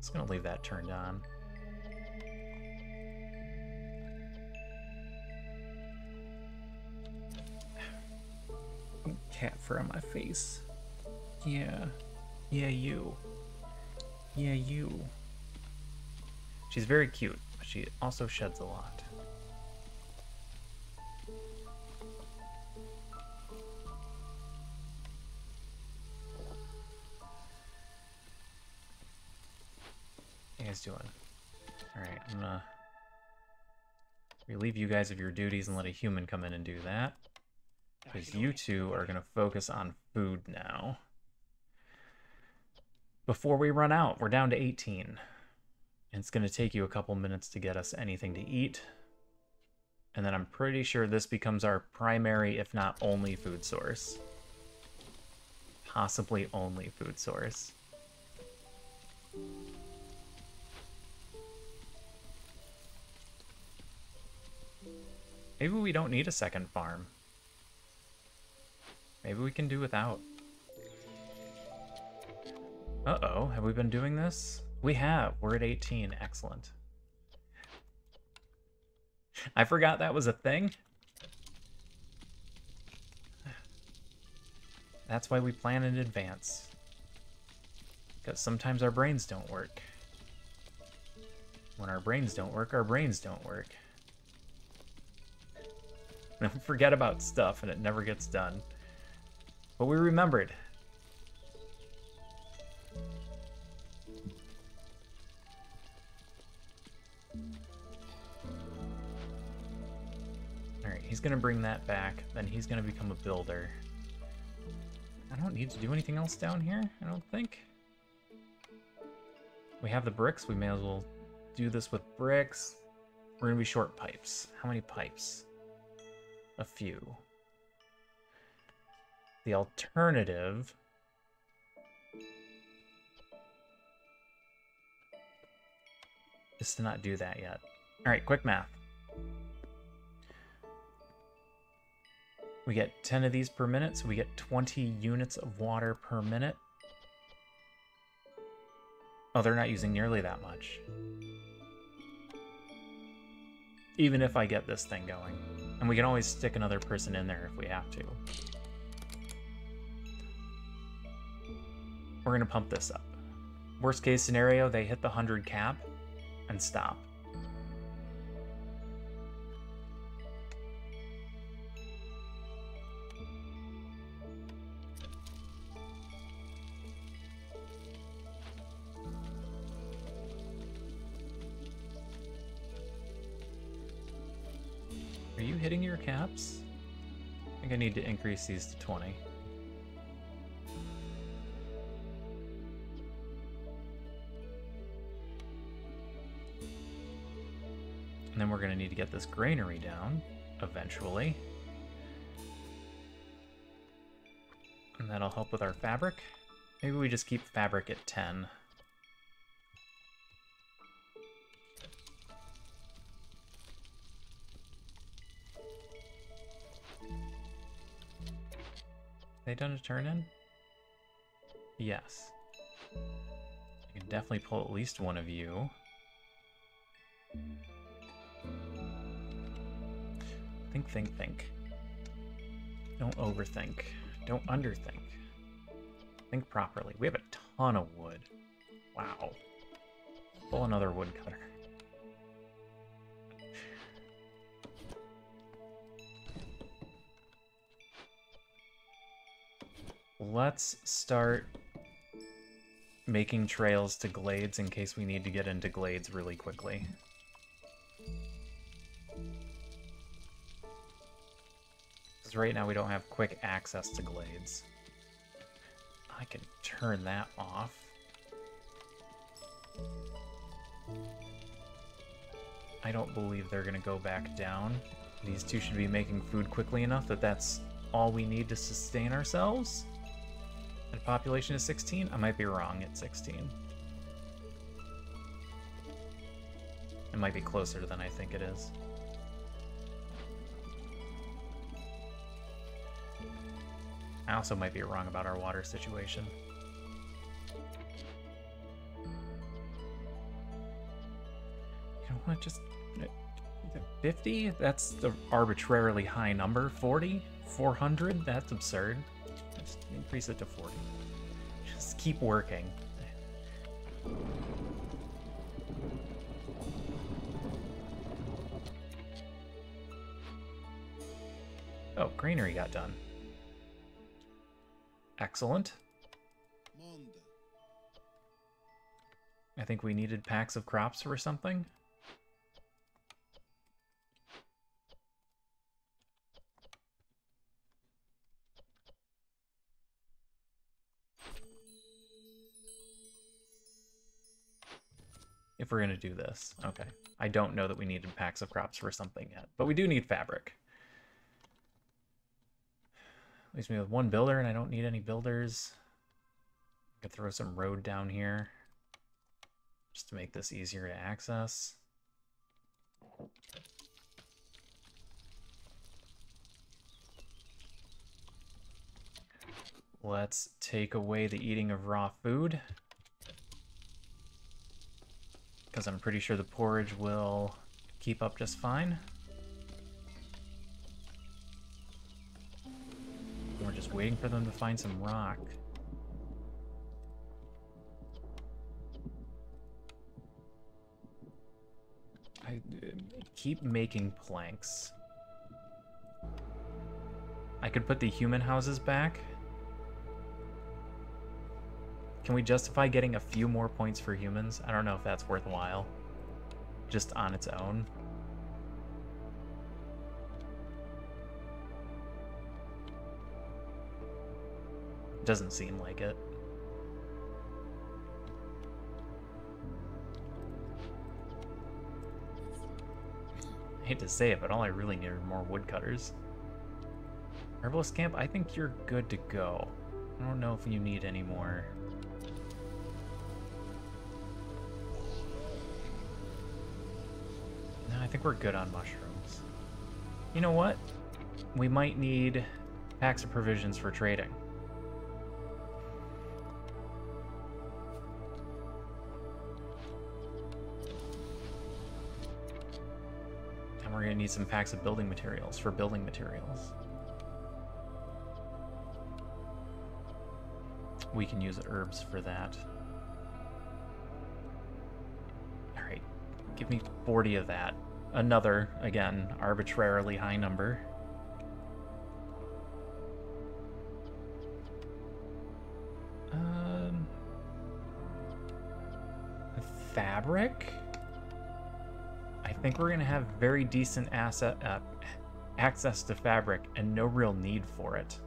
Just gonna leave that turned on. Cat fur on my face. Yeah. Yeah, you. Yeah, you. She's very cute, but she also sheds a lot. How you guys doing? Alright, I'm gonna relieve you guys of your duties and let a human come in and do that. Because you two are going to focus on food now. Before we run out, we're down to 18. And it's going to take you a couple minutes to get us anything to eat. And then I'm pretty sure this becomes our primary, if not only, food source. Possibly only food source. Maybe we don't need a second farm. Maybe we can do without. Uh-oh, have we been doing this? We have. We're at 18. Excellent. I forgot that was a thing. That's why we plan in advance. Because sometimes our brains don't work. When our brains don't work, our brains don't work. And we forget about stuff and it never gets done. But we remembered. Alright, he's gonna bring that back, then he's gonna become a builder. I don't need to do anything else down here, I don't think. We have the bricks, we may as well do this with bricks. We're gonna be short pipes. How many pipes? A few. The alternative is to not do that yet. All right, quick math. We get 10 of these per minute, so we get 20 units of water per minute. Oh, they're not using nearly that much. Even if I get this thing going. And we can always stick another person in there if we have to. We're gonna pump this up. Worst case scenario, they hit the 100 cap and stop. Are you hitting your caps? I think I need to increase these to 20. And then we're going to need to get this granary down, eventually. And that'll help with our fabric. Maybe we just keep fabric at 10. They done a turn in? Yes. I can definitely pull at least one of you. Think, think, think. Don't overthink. Don't underthink. Think properly. We have a ton of wood. Wow. Pull another woodcutter. Let's start making trails to glades in case we need to get into glades really quickly. Because right now we don't have quick access to glades. I can turn that off. I don't believe they're going to go back down. These two should be making food quickly enough that that's all we need to sustain ourselves. And population is 16? I might be wrong at 16. It might be closer than I think it is. I also might be wrong about our water situation. You know what, just 50? That's the arbitrarily high number. 40? 400? That's absurd. Just increase it to 40. Just keep working. Oh, granary got done. Excellent. I think we needed packs of crops or something. If we're going to do this. Okay. I don't know that we needed packs of crops for something yet, but we do need fabric. Leaves me with one builder, and I don't need any builders. I could throw some road down here just to make this easier to access. Let's take away the eating of raw food, because I'm pretty sure the porridge will keep up just fine. We're just waiting for them to find some rock. I keep making planks. I could put the human houses back. Can we justify getting a few more points for humans? I don't know if that's worthwhile. Just on its own. Doesn't seem like it. I hate to say it, but all I really need are more woodcutters. Herbalist camp, I think you're good to go. I don't know if you need any more. No, I think we're good on mushrooms. You know what? We might need packs of provisions for trading. And we're going to need some packs of building materials for building materials. We can use herbs for that. Alright, give me 40 of that. Another, again, arbitrarily high number. Fabric? I think we're going to have very decent access to fabric and no real need for it.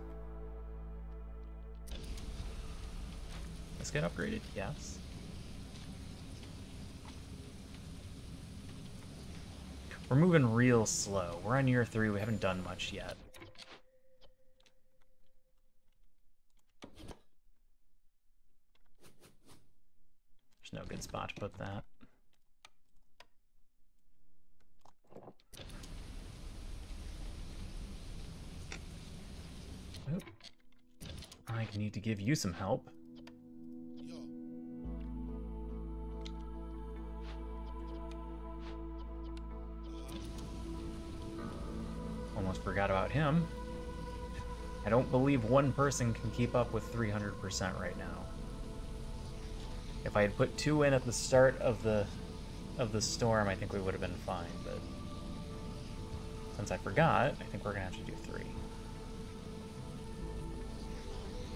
Let's get upgraded, yes. We're moving real slow. We're on year 3, we haven't done much yet. There's no good spot to put that. Oop. need to give you some help. Almost forgot about him. I don't believe one person can keep up with 300% right now. If I had put 2 in at the start of the storm, I think we would have been fine, but since I forgot, I think we're gonna have to do 3.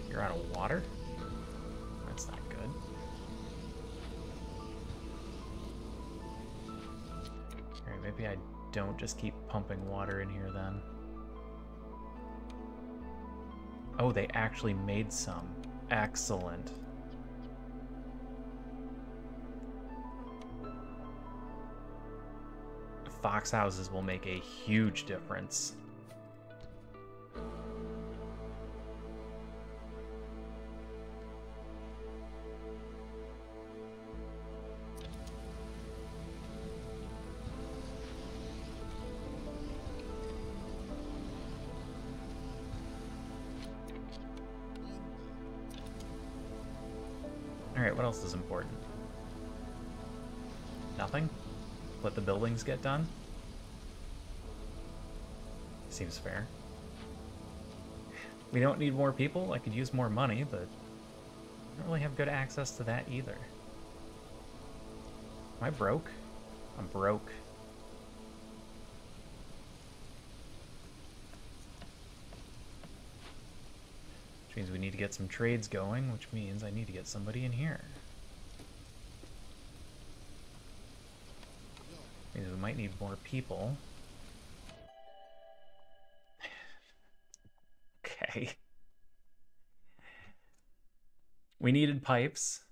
You're out of water? That's not good. Alright, maybe I don't just keep pumping water in here then. Oh, they actually made some. Excellent. Fox houses will make a huge difference. Alright, what else is important? Nothing? Let the buildings get done? Seems fair. We don't need more people. I could use more money, but I don't really have good access to that either. Am I broke? I'm broke. Which means we need to get some trades going, which means I need to get somebody in here. Means we might need more people. Okay. We needed pipes.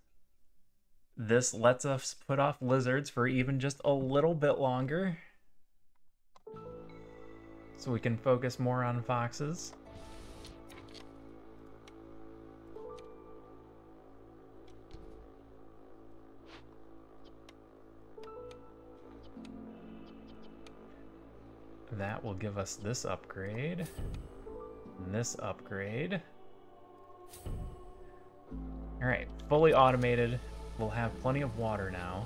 This lets us put off lizards for even just a little bit longer. So we can focus more on foxes. That will give us this upgrade. And this upgrade. Alright, fully automated. We'll have plenty of water now.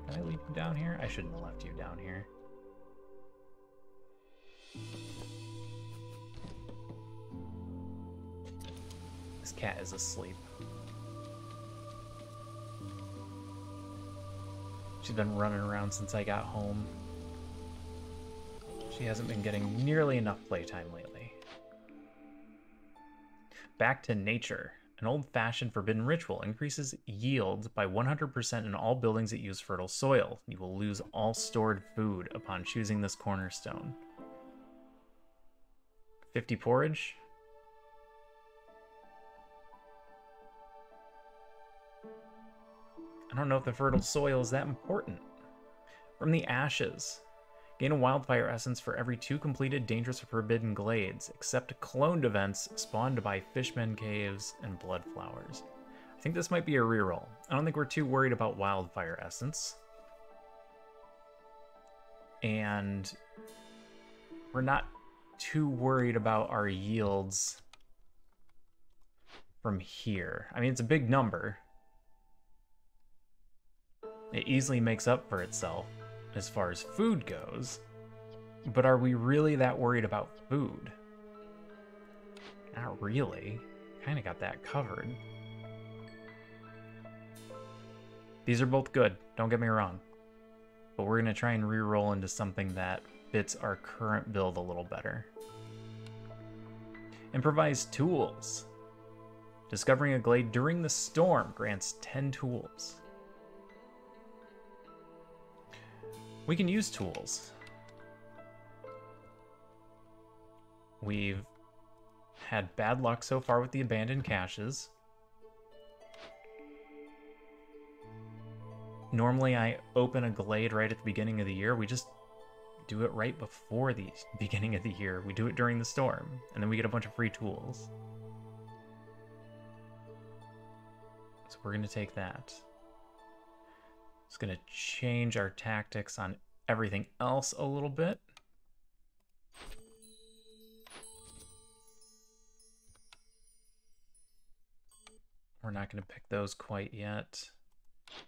Can I leave you down here? I shouldn't have left you down here. This cat is asleep. She's been running around since I got home. She hasn't been getting nearly enough playtime lately. Back to nature. An old-fashioned forbidden ritual increases yield by 100% in all buildings that use fertile soil. You will lose all stored food upon choosing this cornerstone. 50 porridge? I don't know if the fertile soil is that important. From the ashes. Gain a wildfire essence for every 2 completed dangerous or forbidden glades, except cloned events spawned by fishmen caves and blood flowers. I think this might be a reroll. I don't think we're too worried about wildfire essence. And we're not too worried about our yields from here. I mean, it's a big number. It easily makes up for itself as far as food goes, but are we really that worried about food? Not really. Kind of got that covered. These are both good, don't get me wrong, but we're going to try and re-roll into something that fits our current build a little better. Improvise tools. Discovering a glade during the storm grants 10 tools. We can use tools. We've had bad luck so far with the abandoned caches. Normally I open a glade right at the beginning of the year. We just do it right before the beginning of the year. We do it during the storm, and then we get a bunch of free tools. So we're gonna take that. It's going to change our tactics on everything else a little bit. We're not going to pick those quite yet.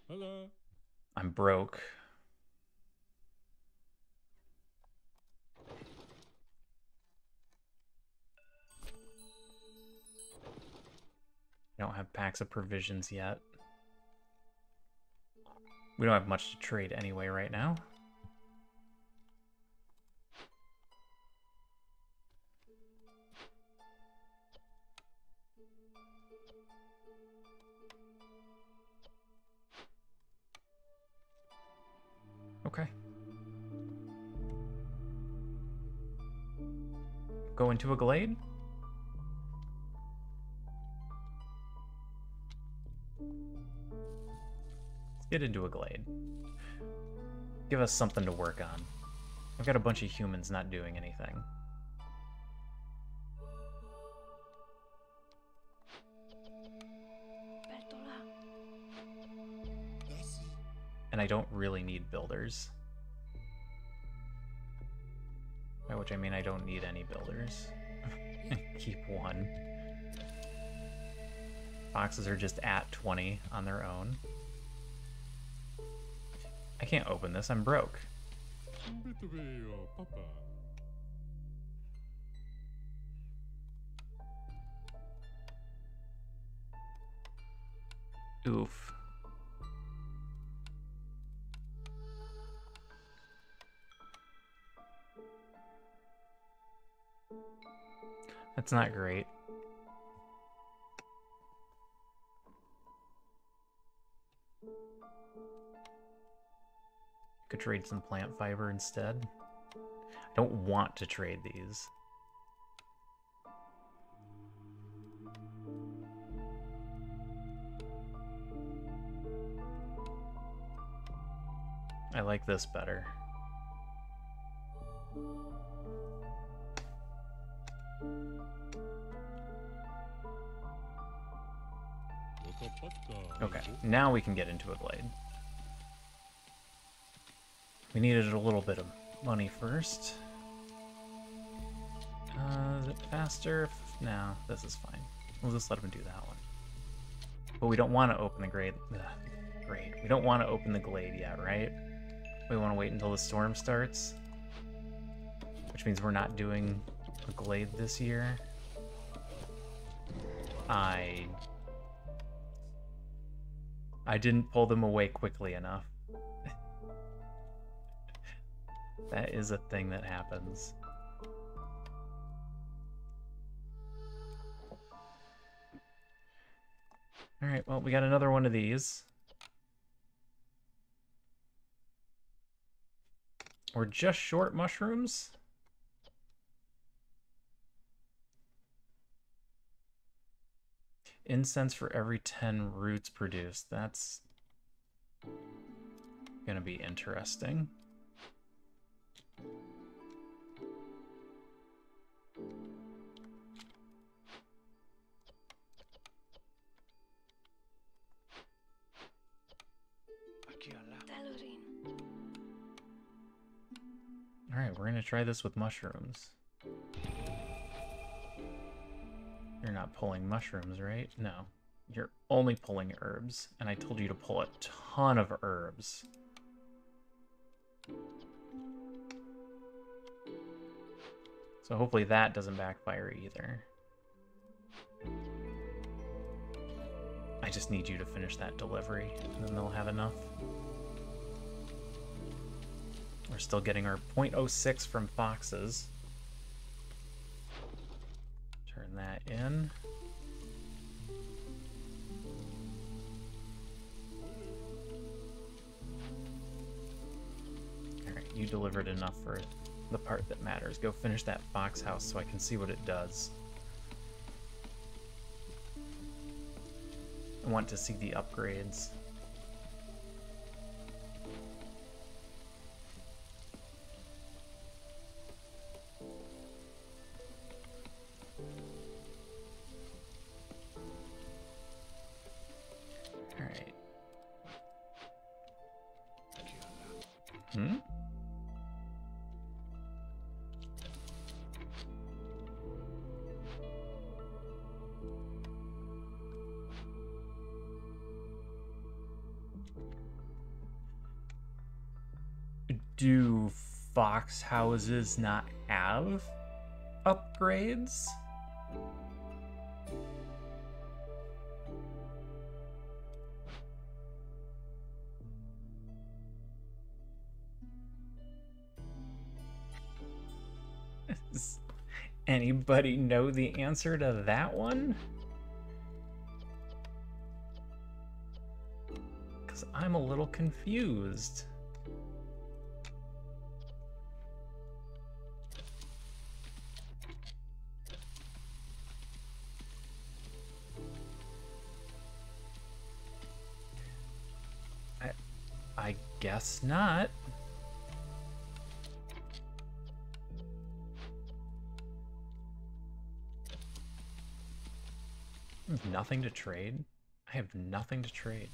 Hello. I'm broke. I don't have packs of provisions yet. We don't have much to trade anyway right now. Okay. Go into a glade? Let's get into a glade. Give us something to work on. I've got a bunch of humans not doing anything. And I don't really need builders. By which I mean I don't need any builders. Keep one. Boxes are just at 20 on their own. I can't open this, I'm broke. Oof. That's not great. Could trade some plant fiber instead. I don't want to trade these. I like this better. Okay, now we can get into a glade. We needed a little bit of money first. Is it faster? No, this is fine. We'll just let him do that one. But we don't want to open the glade. We don't want to open the glade yet, right? We want to wait until the storm starts. Which means we're not doing a glade this year. I didn't pull them away quickly enough. That is a thing that happens. Alright, well, we got another one of these. We're just short mushrooms. Incense for every 10 roots produced. That's gonna be interesting. Alright, we're gonna try this with mushrooms. You're not pulling mushrooms, right? No. You're only pulling herbs, and I told you to pull a ton of herbs. So hopefully that doesn't backfire either. I just need you to finish that delivery, and then they'll have enough. We're still getting our 0.06 from foxes. Turn that in. Alright, you delivered enough for the part that matters. Go finish that fox house so I can see what it does. I want to see the upgrades. Alright. Hmm? Do fox houses not have upgrades? Does anybody know the answer to that one? Because I'm a little confused. I guess not. Nothing to trade? I have nothing to trade.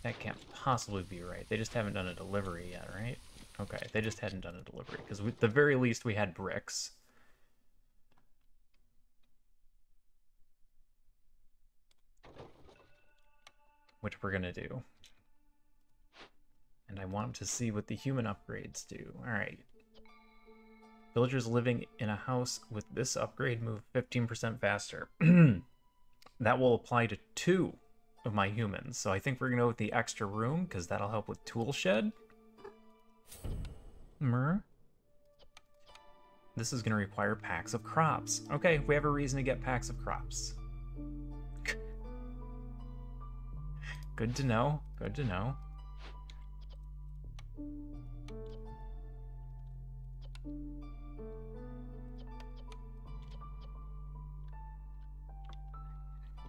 That can't possibly be right. They just haven't done a delivery yet, right? Okay, they just hadn't done a delivery, because at the very least we had bricks. Which we're gonna do. And I want to see what the human upgrades do. Alright. Villagers living in a house with this upgrade move 15% faster. That will apply to 2 of my humans. So I think we're going to go with the extra room, because that'll help with tool shed. This is going to require packs of crops. Okay, we have a reason to get packs of crops. Good to know. Good to know.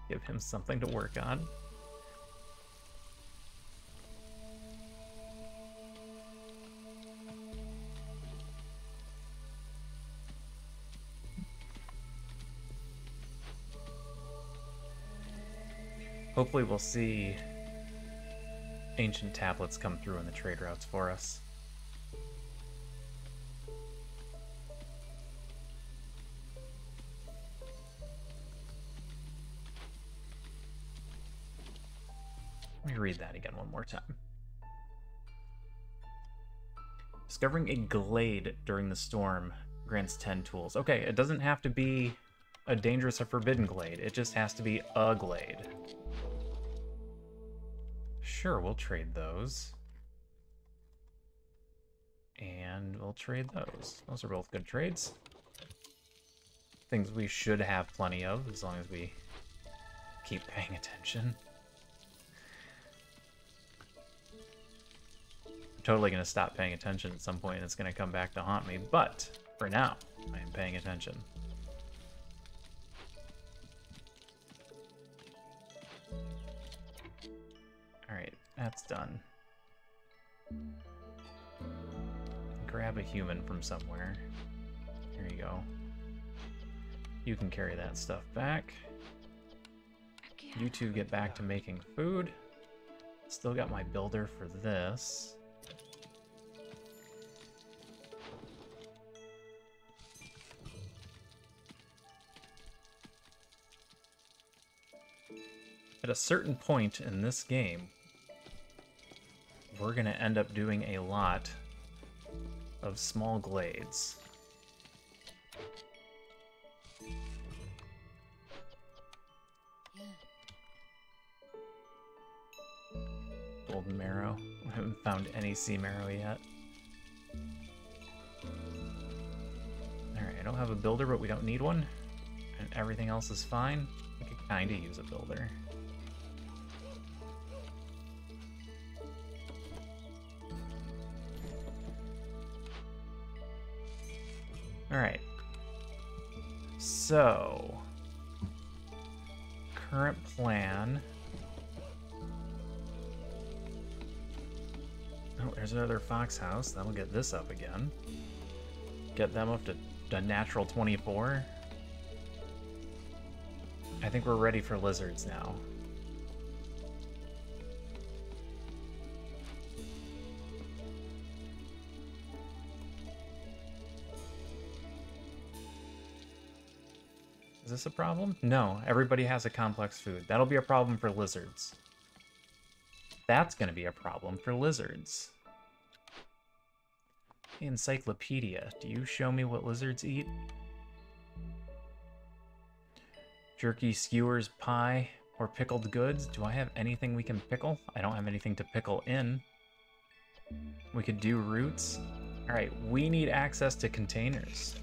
Give him something to work on. Hopefully we'll see ancient tablets come through in the trade routes for us. Let me read that again one more time. Discovering a glade during the storm grants 10 tools. Okay, it doesn't have to be a dangerous or forbidden glade. It just has to be a glade. Sure, we'll trade those. And we'll trade those. Those are both good trades. Things we should have plenty of, as long as we keep paying attention. I'm totally going to stop paying attention at some point, and it's going to come back to haunt me, but for now, I am paying attention. Alright, that's done. Grab a human from somewhere. Here you go. You can carry that stuff back. You two get back to making food. Still got my builder for this. At a certain point in this game, we're going to end up doing a lot of small glades. Golden marrow. I haven't found any sea marrow yet. Alright, I don't have a builder, but we don't need one. And everything else is fine. We could kinda use a builder. Alright. So, current plan. Oh, there's another fox house. That'll get this up again. Get them up to a natural 24. I think we're ready for lizards now. Is this a problem? No, everybody has a complex food. That'll be a problem for lizards. That's going to be a problem for lizards. Encyclopedia. Do you show me what lizards eat? Jerky, skewers, pie, or pickled goods. Do I have anything we can pickle? I don't have anything to pickle in. We could do roots. All right, we need access to containers.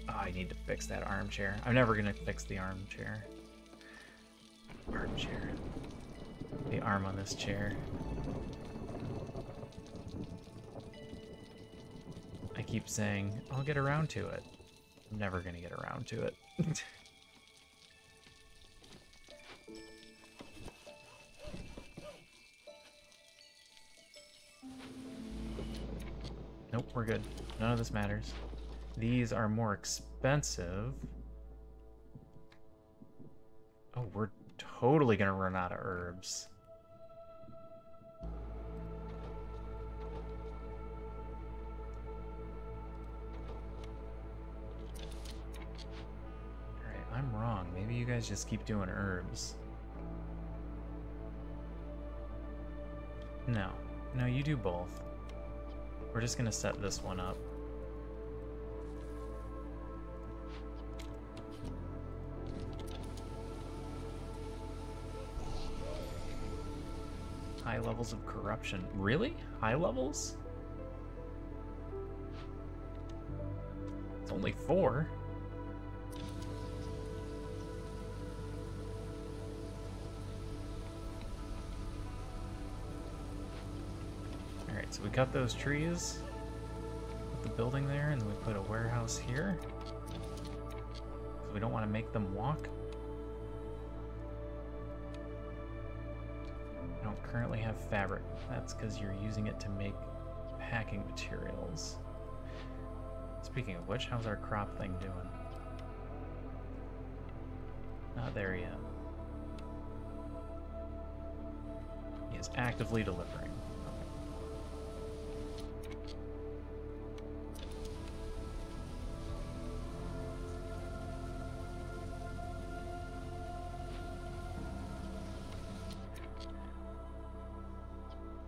Oh, I need to fix that armchair. I'm never gonna fix the armchair. Armchair. The arm on this chair. I keep saying, I'll get around to it. I'm never gonna get around to it. Nope, we're good. None of this matters. These are more expensive. Oh, we're totally gonna run out of herbs. Alright, I'm wrong. Maybe you guys just keep doing herbs. No. No, you do both. We're just gonna set this one up. High levels of corruption. Really? High levels? It's only 4. Alright, so we cut those trees. Put the building there, and then we put a warehouse here. So we don't want to make them walk. I don't currently have fabric. That's because you're using it to make packing materials. Speaking of which, how's our crop thing doing? Not there yet. He is actively delivering.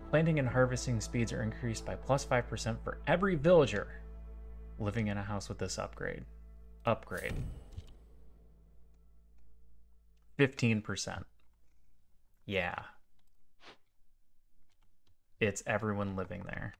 Planting and harvesting speeds are increased by +5% for every villager living in a house with this upgrade. Upgrade. 15%. Yeah. It's everyone living there.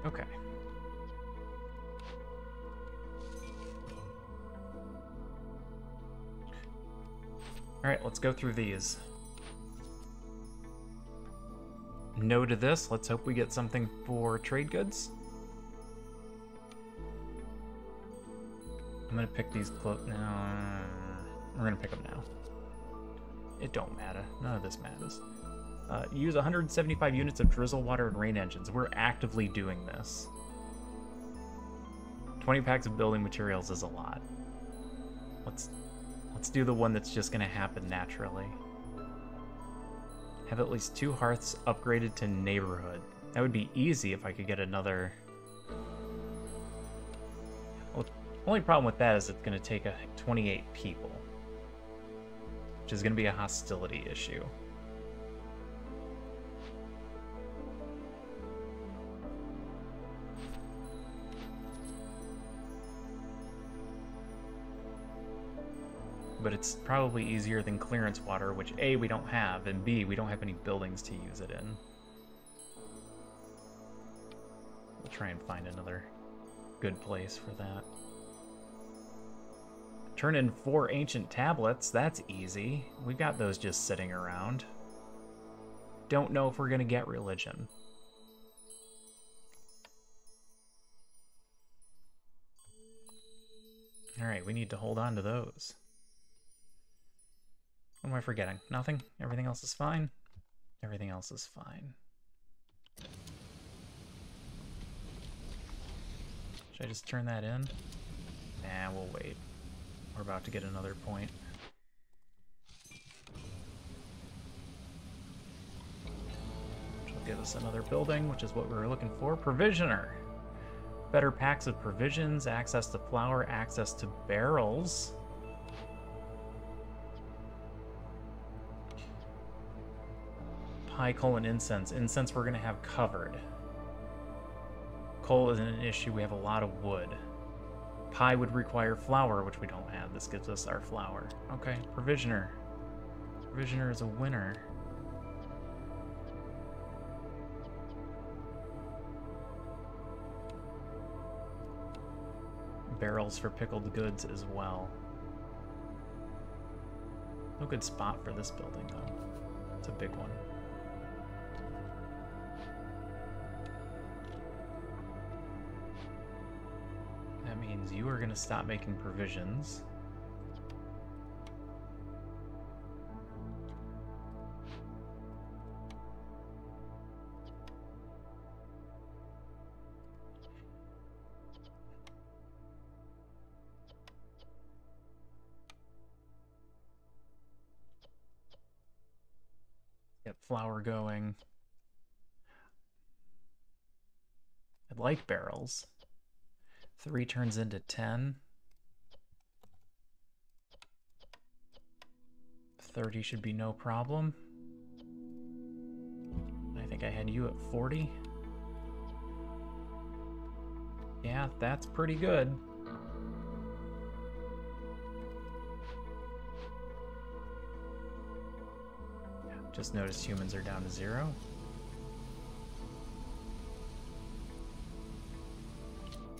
Okay. All right, let's go through these. No to this. Let's hope we get something for trade goods. I'm gonna pick these no, we're gonna pick them now. It don't matter. None of this matters. Use 175 units of drizzle, water, and rain engines. We're actively doing this. 20 packs of building materials is a lot. Let's do the one that's just gonna happen naturally. Have at least 2 hearths upgraded to neighborhood. That would be easy if I could get another. Well, the only problem with that is it's gonna take 28 people, which is gonna be a hostility issue. But it's probably easier than clearance water, which A, we don't have, and B, we don't have any buildings to use it in. We'll try and find another good place for that. Turn in 4 ancient tablets, that's easy. We've got those just sitting around. Don't know if we're gonna get religion. Alright, we need to hold on to those. What am I forgetting? Nothing? Everything else is fine? Everything else is fine. Should I just turn that in? Nah, we'll wait. We're about to get another point. Which will give us another building, which is what we were looking for. Provisioner. Better packs of provisions, access to flour, access to barrels. Pie, coal, and incense. Incense we're going to have covered. Coal isn't an issue. We have a lot of wood. Pie would require flour, which we don't have. This gives us our flour. Okay, provisioner. Provisioner is a winner. Barrels for pickled goods as well. No good spot for this building, though. It's a big one. That means you are going to stop making provisions. Get flour going. I'd like barrels. 3 turns into 10. 30 should be no problem. I think I had you at 40. Yeah, that's pretty good. Just noticed humans are down to 0.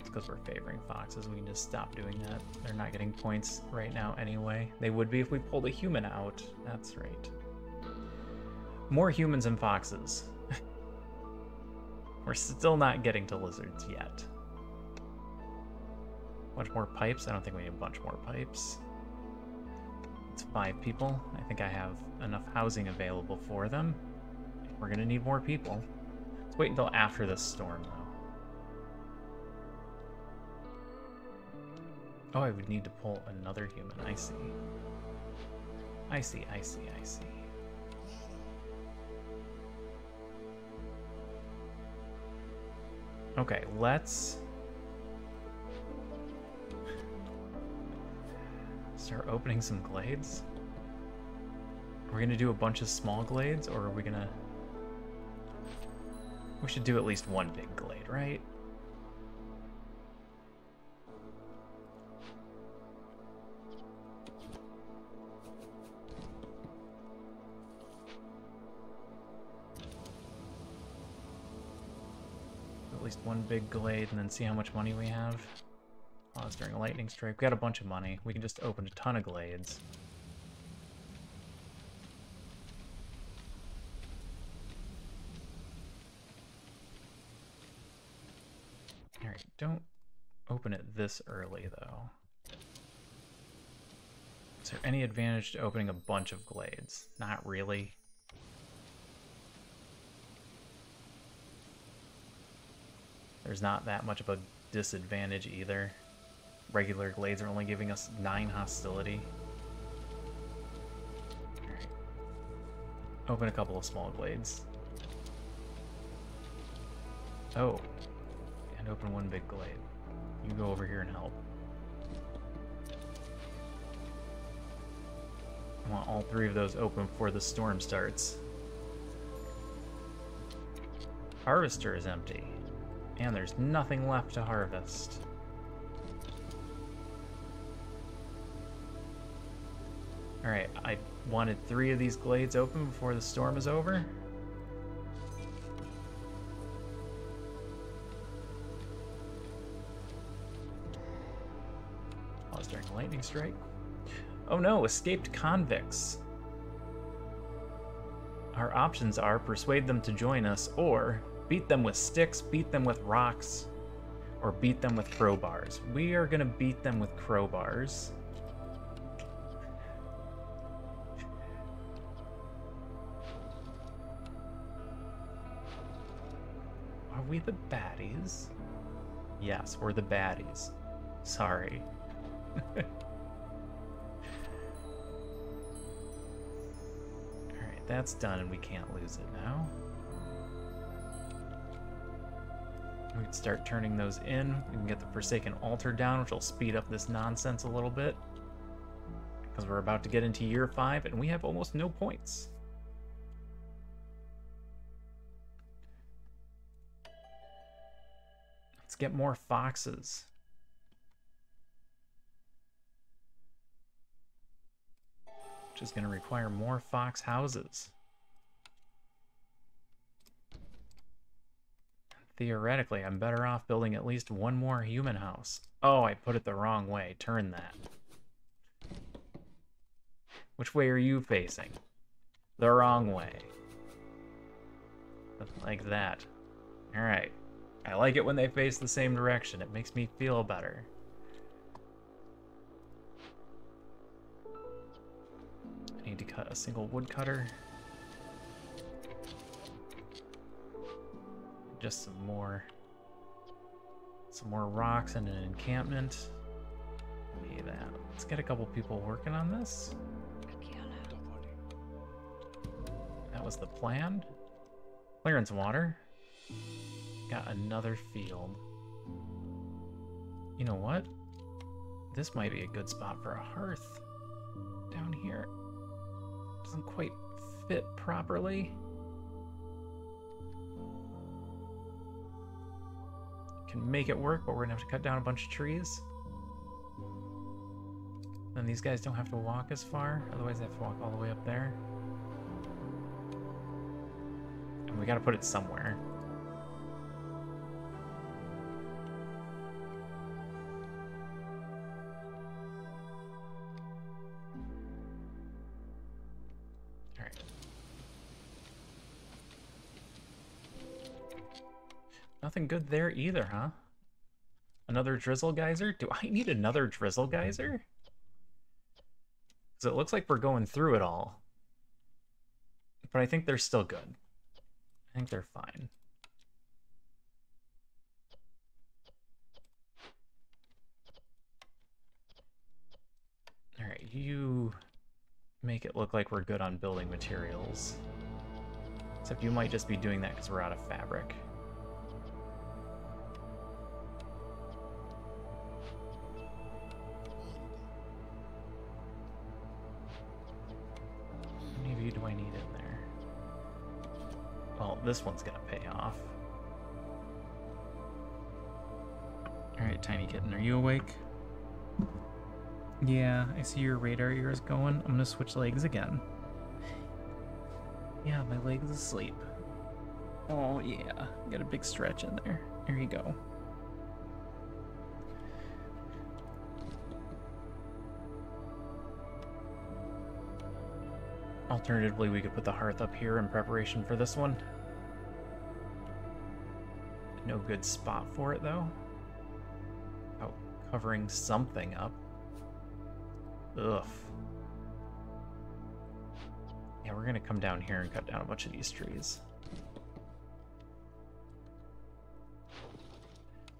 Because we're favoring foxes, we can just stop doing that. They're not getting points right now anyway. They would be if we pulled a human out. That's right. More humans and foxes. We're still not getting to lizards yet. Bunch more pipes? I don't think we need a bunch more pipes. It's 5 people. I think I have enough housing available for them. We're gonna need more people. Let's wait until after this storm, though. Oh, I would need to pull another human. I see. I see, I see, I see. Okay, let's start opening some glades. Are we gonna do a bunch of small glades, or are we gonna... We should do at least one big glade, right? At least one big glade, and then see how much money we have. Pause during a lightning strike. We got a bunch of money. We can just open a ton of glades. Alright, don't open it this early, though. Is there any advantage to opening a bunch of glades? Not really. There's not that much of a disadvantage either. Regular glades are only giving us 9 hostility. Alright. Open a couple of small glades. Oh. And open one big glade. You go over here and help. I want all 3 of those open before the storm starts. Harvester is empty. And there's nothing left to harvest. Alright, I wanted 3 of these glades open before the storm is over. Pause during a lightning strike. Oh no, escaped convicts. Our options are persuade them to join us, or beat them with sticks, beat them with rocks, or beat them with crowbars. We are gonna beat them with crowbars. Are we the baddies? Yes, we're the baddies. Sorry. Alright, that's done and we can't lose it now. We can start turning those in. We can get the Forsaken Altar down, which will speed up this nonsense a little bit. Because we're about to get into year 5 and we have almost no points. Let's get more foxes. Which is going to require more fox houses. Theoretically, I'm better off building at least one more human house. Oh, I put it the wrong way. Turn that. Which way are you facing? The wrong way. Like that. Alright. I like it when they face the same direction. It makes me feel better. I need to cut a single woodcutter. Just some more rocks and an encampment. Okay, that. Let's get a couple people working on this. That was the plan. Clearance water. Got another field. You know what? This might be a good spot for a hearth. Down here. Doesn't quite fit properly. Can make it work, but we're gonna have to cut down a bunch of trees. Then these guys don't have to walk as far, otherwise they have to walk all the way up there. And we gotta put it somewhere. Alright. Nothing good there either, huh? Another drizzle geyser? Do I need another drizzle geyser? Because it looks like we're going through it all. But I think they're still good. I think they're fine. Alright, you make it look like we're good on building materials. Except you might just be doing that because we're out of fabric. How many of you do I need in there? Well, this one's gonna pay off. Alright, Tiny Kitten, are you awake? Yeah, I see your radar ears going. I'm gonna switch legs again. Yeah, my leg's asleep. Oh yeah, got a big stretch in there. There you go. Alternatively, we could put the hearth up here in preparation for this one. No good spot for it though. Oh, covering something up. Ugh. Yeah, we're gonna come down here and cut down a bunch of these trees.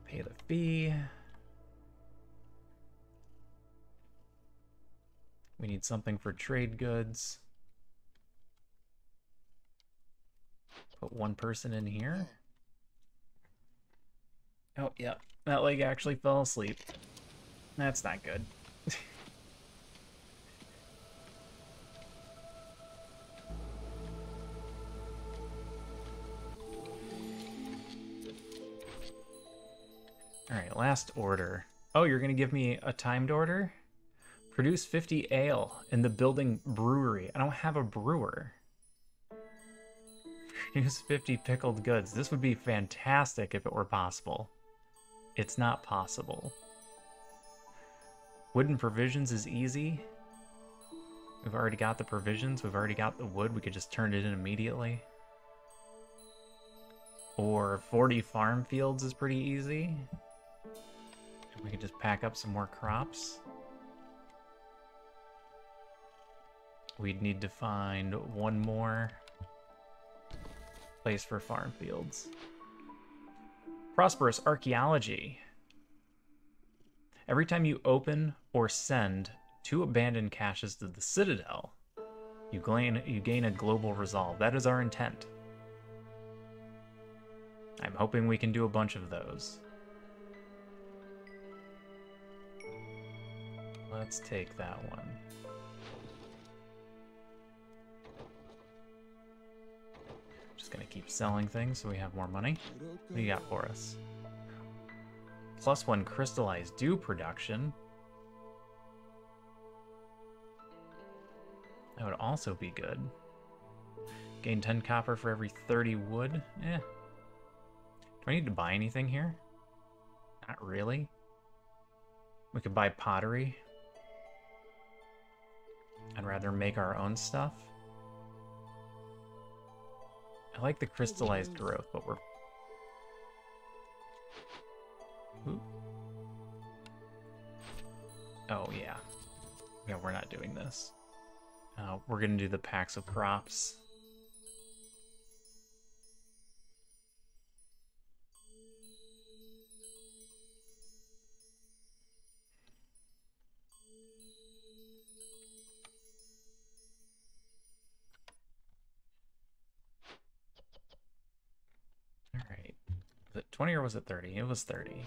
Pay the fee. We need something for trade goods. Put one person in here. Oh, yeah. That leg actually fell asleep. That's not good. Alright, last order. Oh, you're gonna give me a timed order? Produce 50 ale in the building brewery. I don't have a brewer. Produce 50 pickled goods. This would be fantastic if it were possible. It's not possible. Wooden provisions is easy. We've already got the provisions. We've already got the wood. We could just turn it in immediately. Or 40 farm fields is pretty easy. We could just pack up some more crops. We'd need to find one more place for farm fields. Prosperous archaeology. Every time you open or send 2 abandoned caches to the Citadel, you gain a global resolve. That is our intent. I'm hoping we can do a bunch of those. Let's take that one. Just gonna keep selling things so we have more money. What do you got for us? +1 crystallized dew production. That would also be good. Gain 10 copper for every 30 wood. Eh. Do I need to buy anything here? Not really. We could buy pottery. I'd rather make our own stuff. I like the crystallized growth, but we're... Ooh. Oh, yeah. Yeah, we're not doing this. We're gonna do the packs of crops. Alright. Was it 20 or was it 30? It was 30.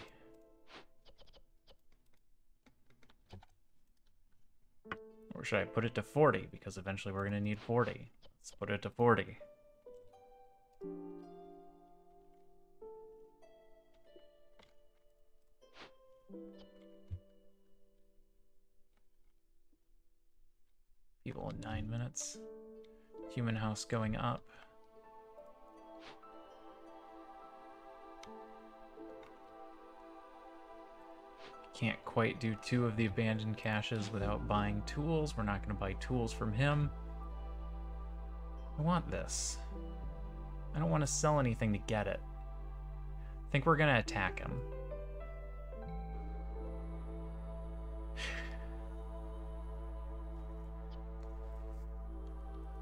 Or should I put it to 40? Because eventually we're going to need 40. Let's put it to 40. People in 9 minutes. Human house going up. Can't quite do 2 of the abandoned caches without buying tools. We're not going to buy tools from him. I want this. I don't want to sell anything to get it. I think we're going to attack him.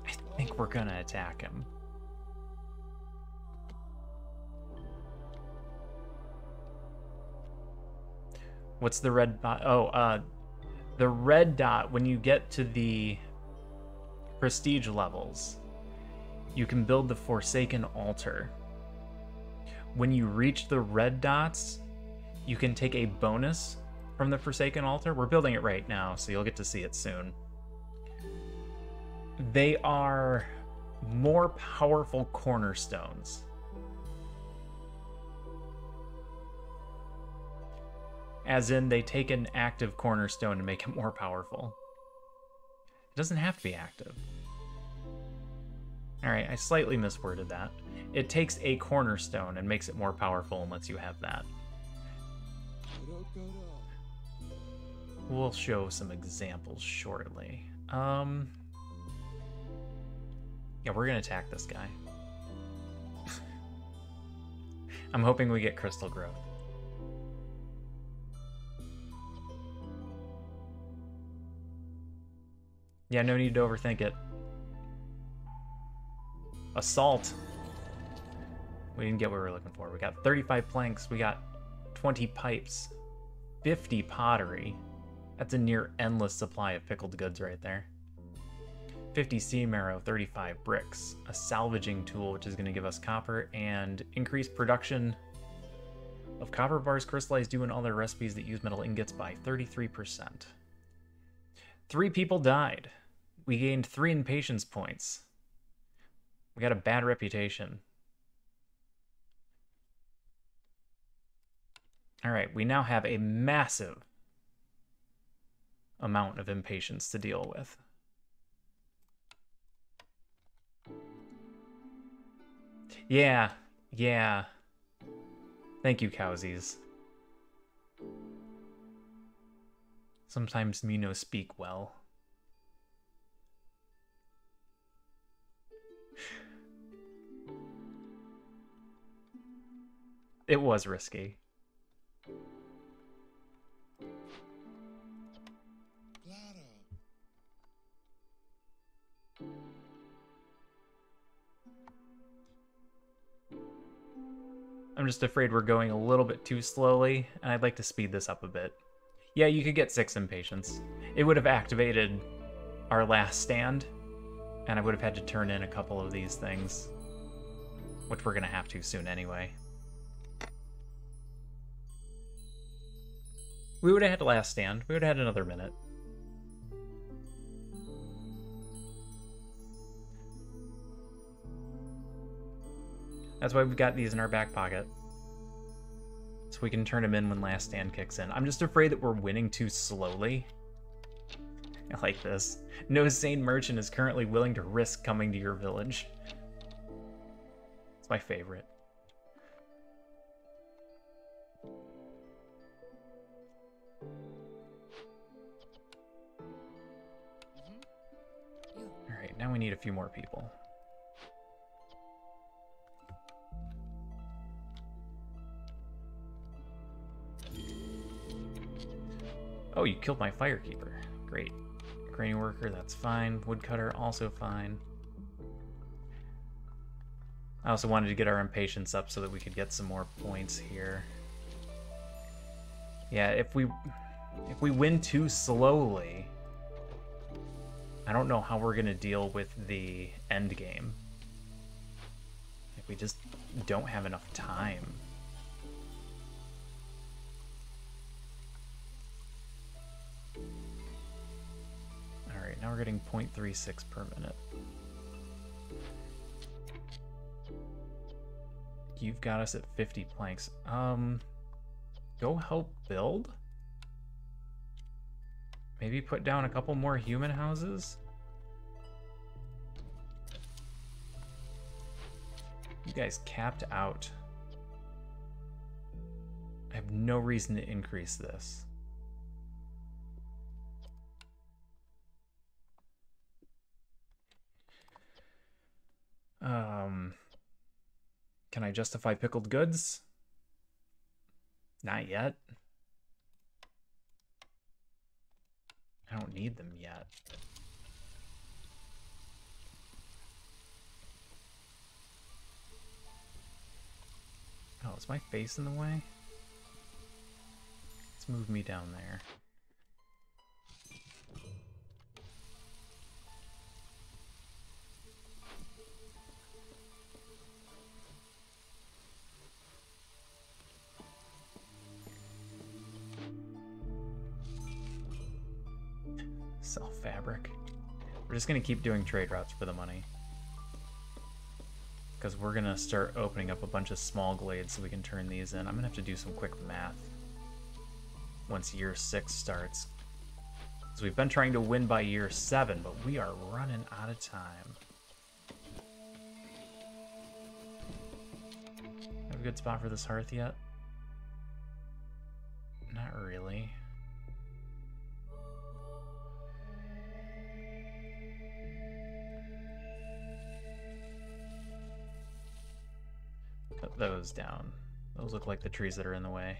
I think we're going to attack him. What's the red dot? Oh, the red dot, when you get to the prestige levels, you can build the Forsaken Altar. When you reach the red dots, you can take a bonus from the Forsaken Altar. We're building it right now, so you'll get to see it soon. They are more powerful cornerstones. As in, they take an active cornerstone and make it more powerful. It doesn't have to be active. Alright, I slightly misworded that. It takes a cornerstone and makes it more powerful and lets you have that. We'll show some examples shortly. Yeah, we're gonna attack this guy. I'm hoping we get crystal growth. Yeah, no need to overthink it. Assault. We didn't get what we were looking for. We got 35 planks. We got 20 pipes. 50 pottery. That's a near endless supply of pickled goods right there. 50 sea marrow, 35 bricks. A salvaging tool, which is going to give us copper, and increased production of copper bars, crystallized dew, and all their recipes that use metal ingots by 33%. 3 people died. We gained 3 impatience points. We got a bad reputation. Alright, we now have a massive amount of impatience to deal with. Yeah. Thank you, cowsies. Sometimes Minos speak well. It was risky. I'm just afraid we're going a little bit too slowly, and I'd like to speed this up a bit. Yeah, you could get 6 impatience. It would have activated our last stand, and I would have had to turn in a couple of these things, which we're going to have to soon anyway. We would have had a last stand. We would have had another minute. That's why we've got these in our back pocket. So we can turn them in when last stand kicks in. I'm just afraid that we're winning too slowly. I like this. No sane merchant is currently willing to risk coming to your village. It's my favorite. Alright, now we need a few more people. Oh, you killed my firekeeper. Great. Granny worker, that's fine. Woodcutter, also fine. I also wanted to get our impatience up so that we could get some more points here. Yeah, if we win too slowly, I don't know how we're gonna deal with the end game. If we just don't have enough time. Alright, now we're getting 0.36 per minute. You've got us at 50 planks. Go help build? Maybe put down a couple more human houses? You guys capped out. I have no reason to increase this. Can I justify pickled goods? Not yet. I don't need them yet. Oh, is my face in the way? Let's move me down there. Sell fabric. We're just gonna keep doing trade routes for the money. Because we're gonna start opening up a bunch of small glades so we can turn these in. I'm gonna have to do some quick math once year 6 starts. So we've been trying to win by year 7, but we are running out of time. Have a good spot for this hearth yet? Not really. Cut those down. Those look like the trees that are in the way.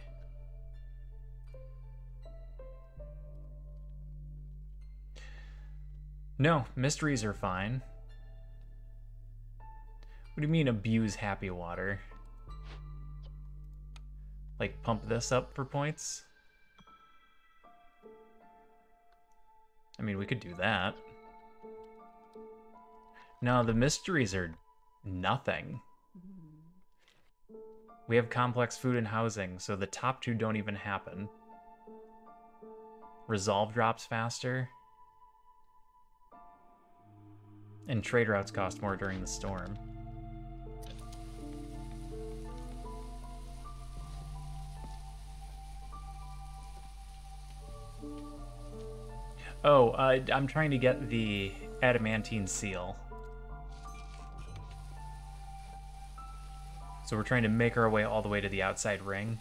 No, mysteries are fine. What do you mean abuse happy water? Like pump this up for points? I mean, we could do that. No, the mysteries are nothing. We have complex food and housing, so the top 2 don't even happen. Resolve drops faster. And trade routes cost more during the storm. Oh, I'm trying to get the adamantine seal. So we're trying to make our way all the way to the outside ring.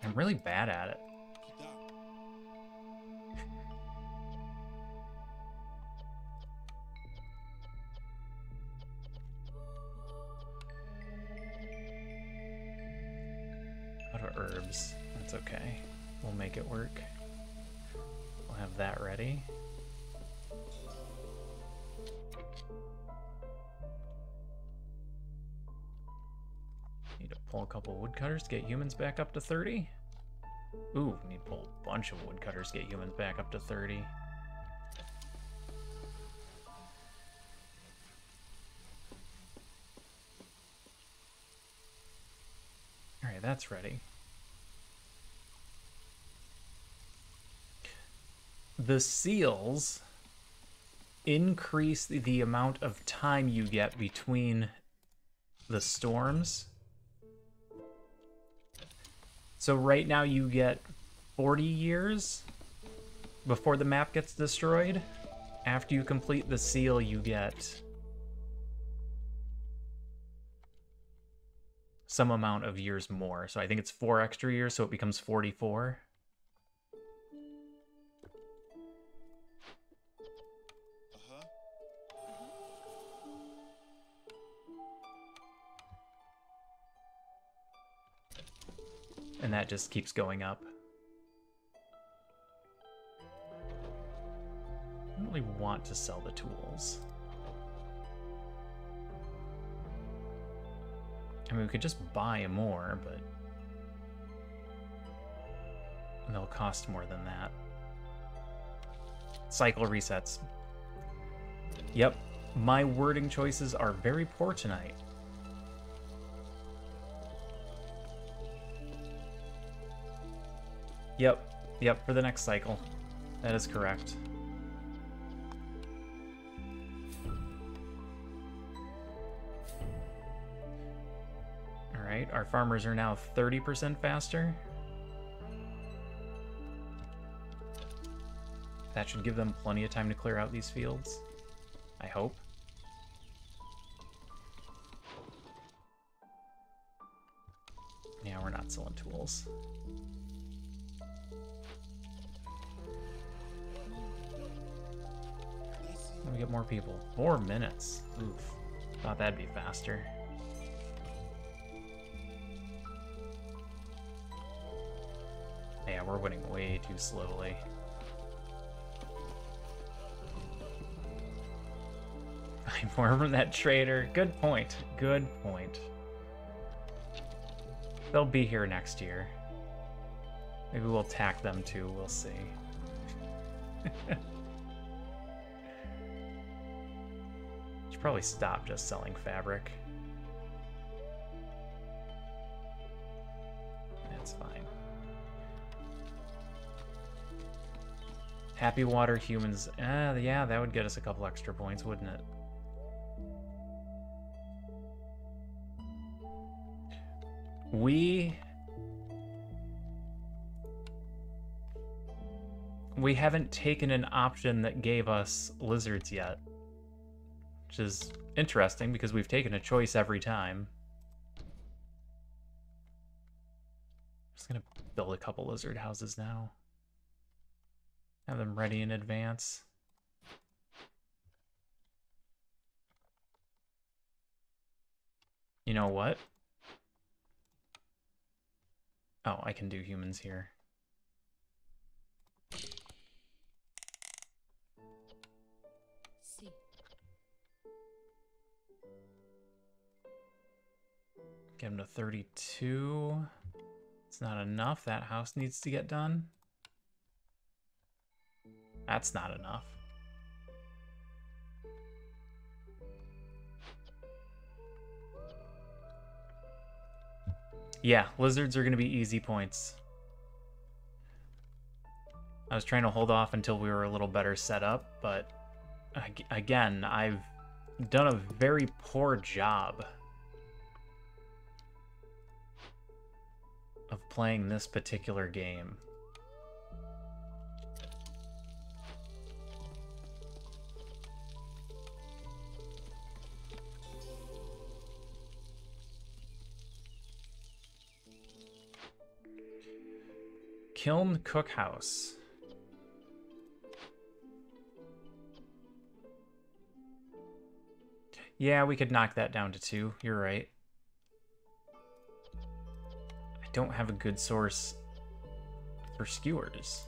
I'm really bad at it. Out of herbs. That's okay. We'll make it work. We'll have that ready. Need to pull a couple woodcutters to get humans back up to 30. Ooh, need to pull a bunch of woodcutters to get humans back up to 30. Alright, that's ready. The seals increase the amount of time you get between the storms. So right now you get 40 years before the map gets destroyed. After you complete the seal, you get some amount of years more. So I think it's 4 extra years, so it becomes 44. And that just keeps going up. I don't really want to sell the tools. I mean, we could just buy more, but they'll cost more than that. Cycle resets. Yep, my wording choices are very poor tonight. Yep, for the next cycle. That is correct. Alright, our farmers are now 30% faster. That should give them plenty of time to clear out these fields. I hope. Yeah, we're not selling tools. We get more people. 4 minutes. Oof. Thought that'd be faster. Yeah, we're winning way too slowly. Buy more from that trader. Good point. Good point. They'll be here next year. Maybe we'll attack them too. We'll see. Should probably stop just selling fabric. That's fine. Happy water humans. Yeah, that would get us a couple extra points, wouldn't it? We haven't taken an option that gave us lizards yet, which is interesting because we've taken a choice every time. I'm just gonna build a couple lizard houses now. Have them ready in advance. You know what? Oh, I can do humans here. Get him to 32. It's not enough. That house needs to get done. That's not enough. Yeah, lizards are going to be easy points. I was trying to hold off until we were a little better set up, but again, I've done a very poor job of playing this particular game. Kiln Cookhouse. Yeah, we could knock that down to 2. You're right. I don't have a good source for skewers.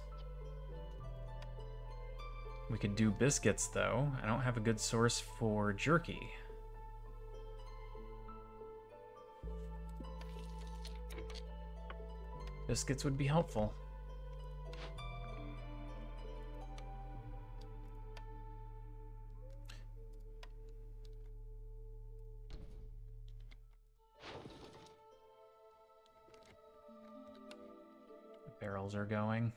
We could do biscuits, though. I don't have a good source for jerky. Biscuits would be helpful. The barrels are going.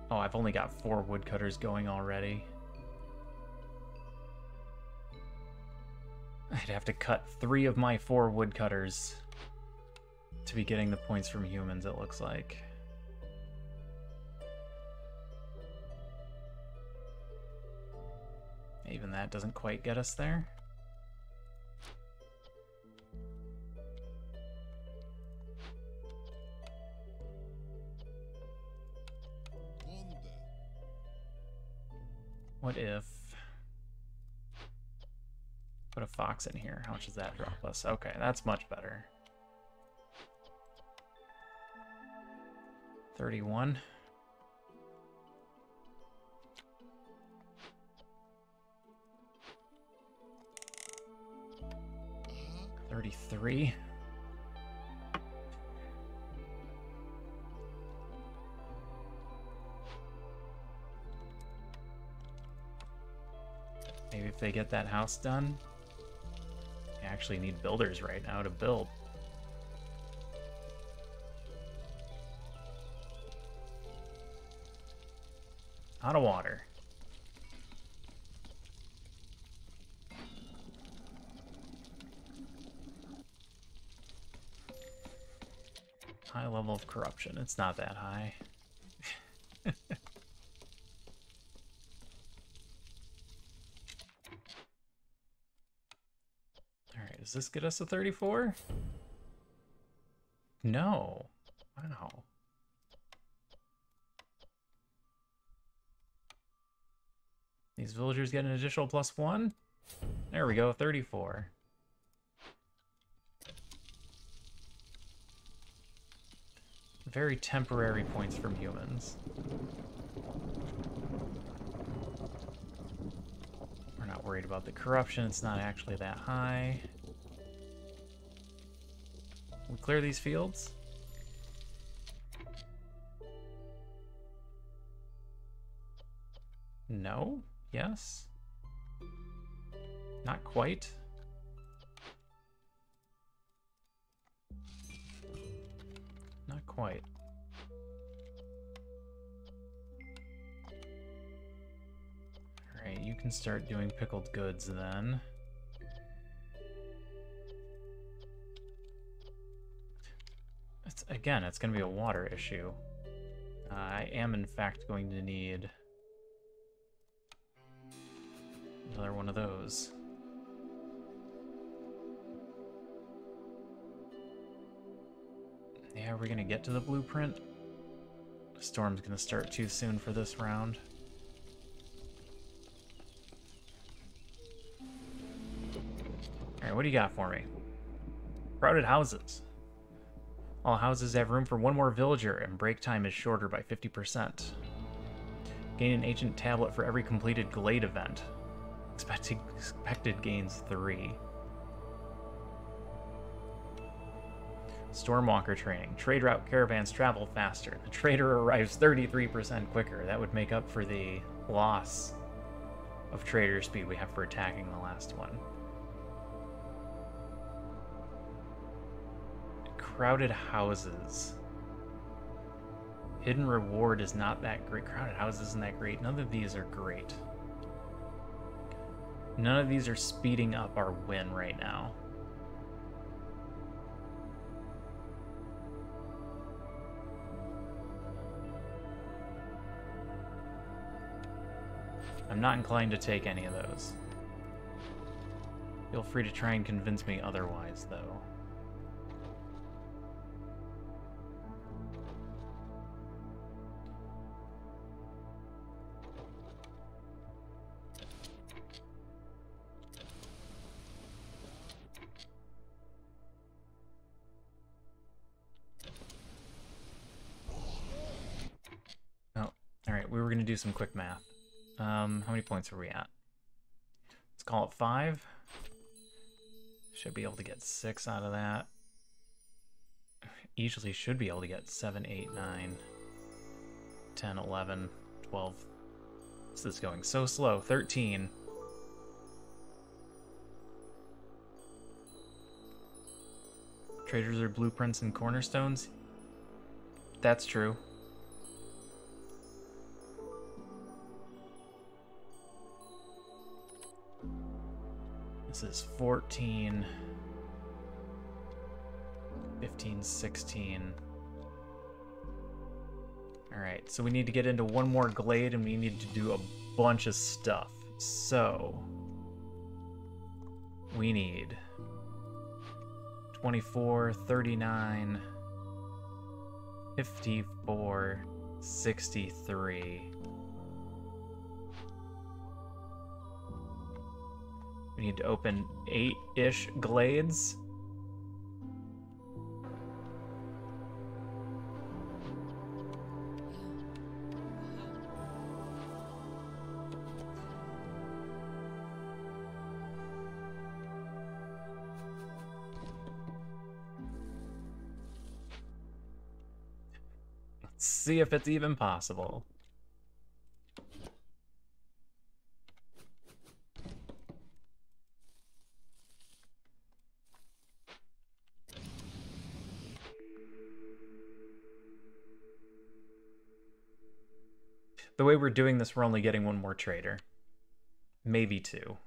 Oh, I've only got 4 woodcutters going already. I'd have to cut 3 of my 4 woodcutters to be getting the points from humans, it looks like. Even that doesn't quite get us there. What if... put a fox in here? How much does that drop us? Okay, that's much better. 31. $33. Maybe if they get that house done. I actually need builders right now to build. Out of water. High level of corruption. It's not that high. Alright, does this get us a 34? No. Wow. These villagers get an additional +1? There we go, 34. Very temporary points from humans. We're not worried about the corruption, it's not actually that high. We clear these fields? No? Yes? Not quite. Not quite. Alright, you can start doing pickled goods then. Again, it's going to be a water issue. I am, in fact, going to need another one of those. Yeah, we're going to get to the blueprint. The storm's going to start too soon for this round. Alright, what do you got for me? Crowded houses. All houses have room for 1 more villager, and break time is shorter by 50%. Gain an ancient tablet for every completed Glade event. Expected gains 3. Stormwalker training. Trade route caravans travel faster. The trader arrives 33% quicker. That would make up for the loss of trader speed we have for attacking the last one. Crowded houses. Hidden reward is not that great. Crowded houses isn't that great. None of these are great. None of these are speeding up our win right now. I'm not inclined to take any of those. Feel free to try and convince me otherwise, though. Oh, alright, we were going to do some quick math. How many points are we at? Let's call it 5. Should be able to get 6 out of that. Easily should be able to get 7, 8, 9, 10, 11, 12. This is going so slow. 13. Traders are blueprints and cornerstones. That's true. This is 14, 15, 16. Alright, so we need to get into one more glade and we need to do a bunch of stuff. So, we need 24, 39, 54, 63. We need to open 8-ish glades. Let's see if it's even possible. The way we're doing this, we're only getting one more trader. Maybe 2.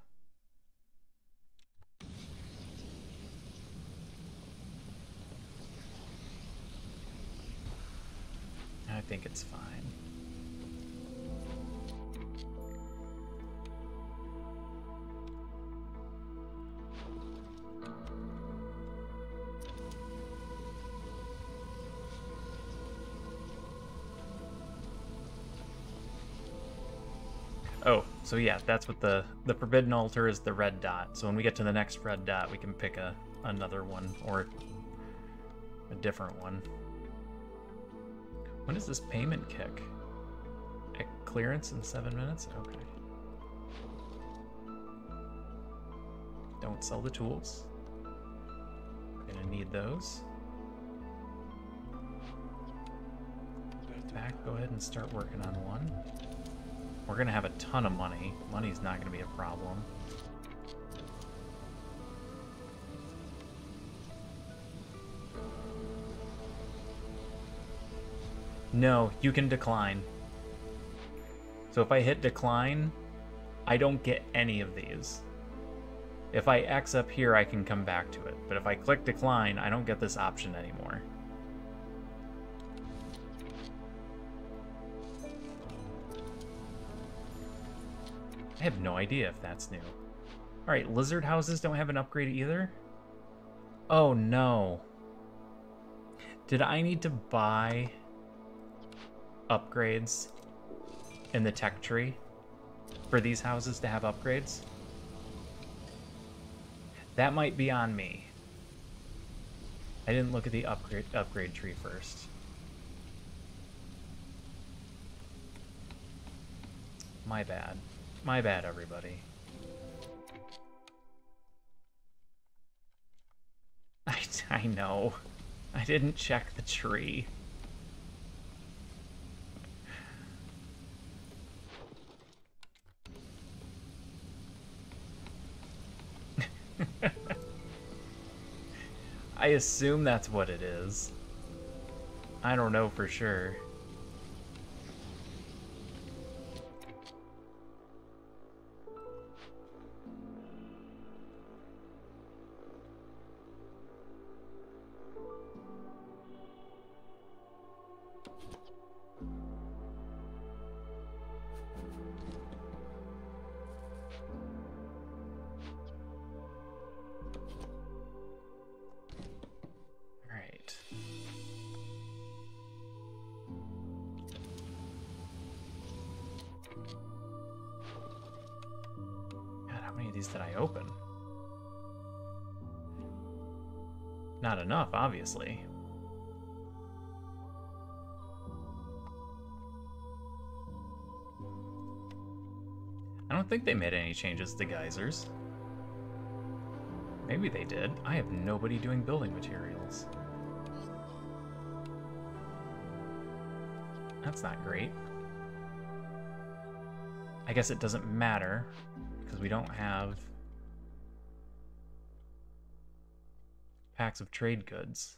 I think it's fine. Oh, so yeah, that's what the forbidden altar is, the red dot. So when we get to the next red dot, we can pick another one or a different one. When does this payment kick? A clearance in 7 minutes? Okay. Don't sell the tools. We're gonna need those. Back, go ahead and start working on one. We're gonna have a ton of money. Money's not gonna be a problem. No, you can decline. So if I hit decline, I don't get any of these. If I X up here, I can come back to it. But if I click decline, I don't get this option anymore. I have no idea if that's new. Alright, lizard houses don't have an upgrade either? Oh no. Did I need to buy upgrades in the tech tree for these houses to have upgrades? That might be on me. I didn't look at the upgrade tree first. My bad. My bad, everybody. I know. I didn't check the tree. I assume that's what it is. I don't know for sure. That I open. Not enough, obviously. don't think they made any changes to geysers. Maybe they did. I have nobody doing building materials. That's not great. I guess it doesn't matter because we don't have packs of trade goods.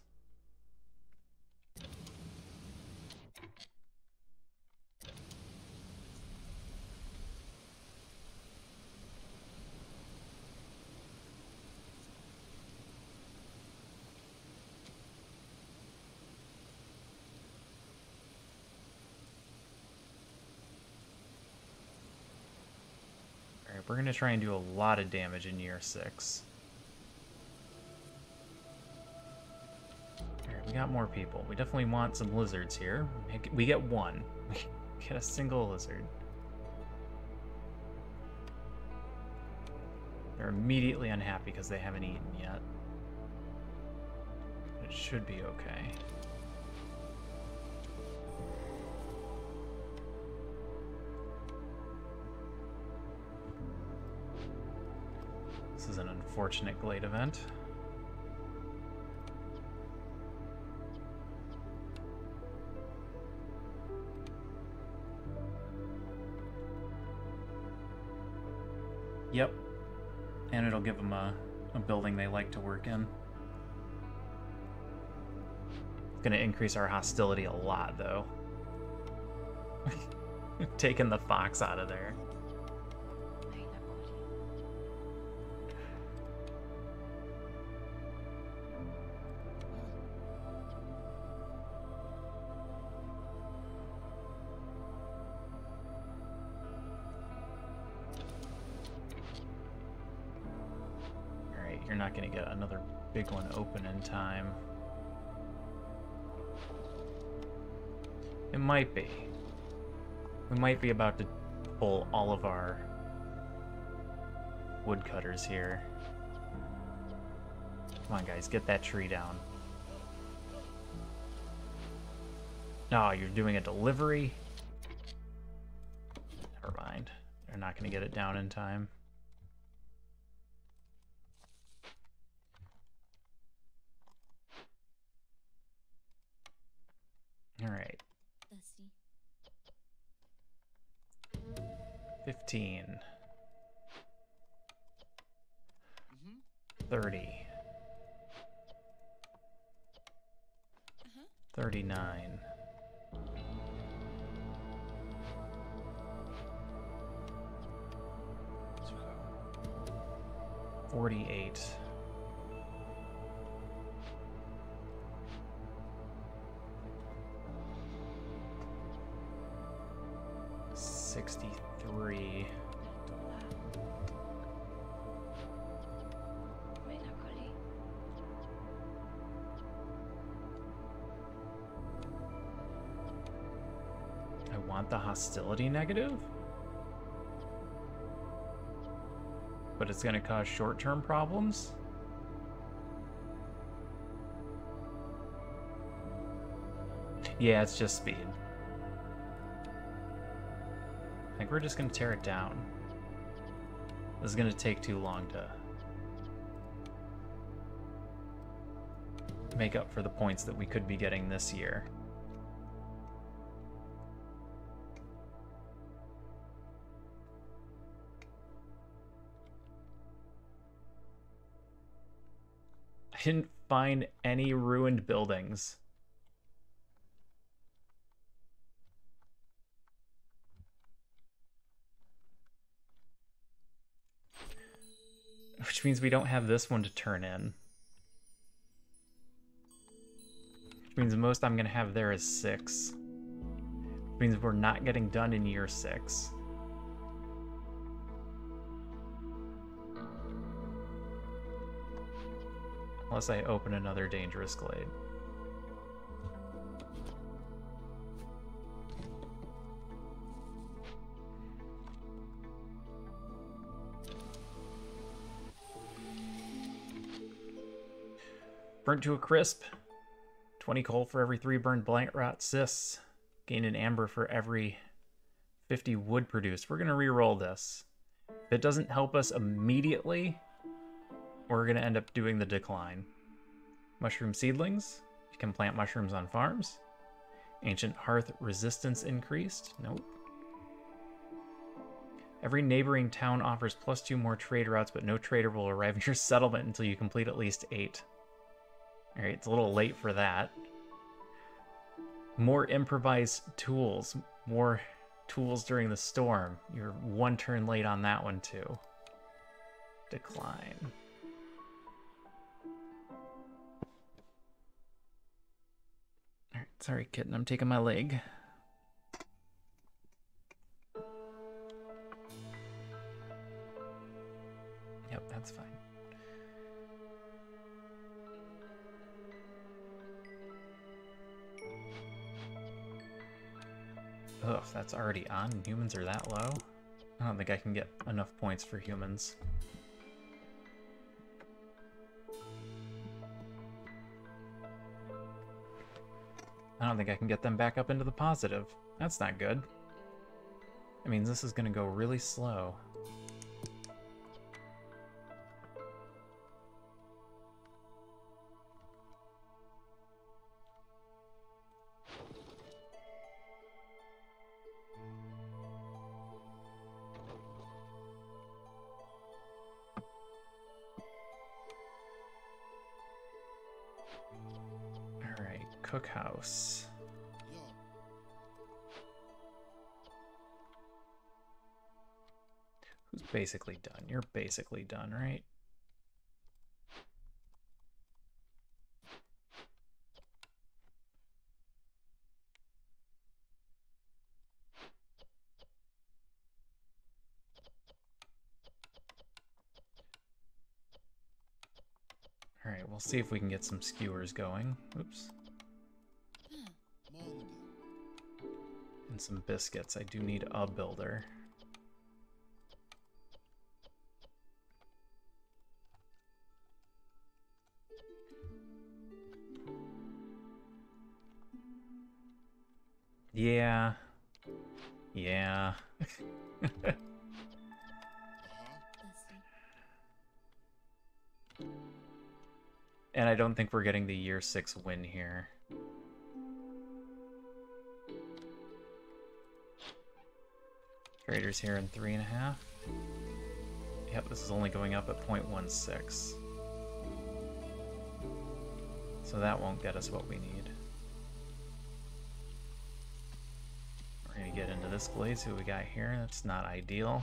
We're going to try and do a lot of damage in year 6. Alright, we got more people. We definitely want some lizards here. We get one. We get a single lizard. They're immediately unhappy because they haven't eaten yet. It should be okay. This is an unfortunate glade event. Yep. And it'll give them a building they like to work in. It's gonna increase our hostility a lot, though. Taking the fox out of there. You're not going to get another big one open in time. It might be. We might be about to pull all of our woodcutters here. Come on, guys, get that tree down. No, you're doing a delivery? Never mind. They're not going to get it down in time. All right. 15. 30. 39. 48. 63. I want the hostility negative, but it's going to cause short-term problems. Yeah, it's just speed. I think we're just going to tear it down. This is going to take too long to make up for the points that we could be getting this year. I didn't find any ruined buildings. Which means we don't have this one to turn in. Which means the most I'm going to have there is 6. Which means we're not getting done in year 6. Unless I open another dangerous glade. Burnt to a crisp. 20 coal for every 3 burned blank rot cysts. Gain an amber for every 50 wood produced. We're going to re-roll this. If it doesn't help us immediately, we're going to end up doing the decline. Mushroom seedlings. You can plant mushrooms on farms. Ancient hearth resistance increased. Nope. Every neighboring town offers +2 more trade routes, but no trader will arrive in your settlement until you complete at least 8. Alright, it's a little late for that. More improvised tools. More tools during the storm. You're 1 turn late on that one, too. Decline. Alright, sorry, kitten, I'm taking my leg. Yep, that's fine. Ugh, that's already on and humans are that low? I don't think I can get enough points for humans. I don't think I can get them back up into the positive. That's not good. It means this is going to go really slow. Alright, cookhouse. Who's basically done? You're basically done, right? Alright, we'll see if we can get some skewers going. Oops. And some biscuits. I do need a builder. Yeah. Yeah. And I don't think we're getting the year 6 win here. Traders here in 3.5. Yep, this is only going up at 0.16. So that won't get us what we need. We're gonna get into this glade, see what we got here. That's not ideal.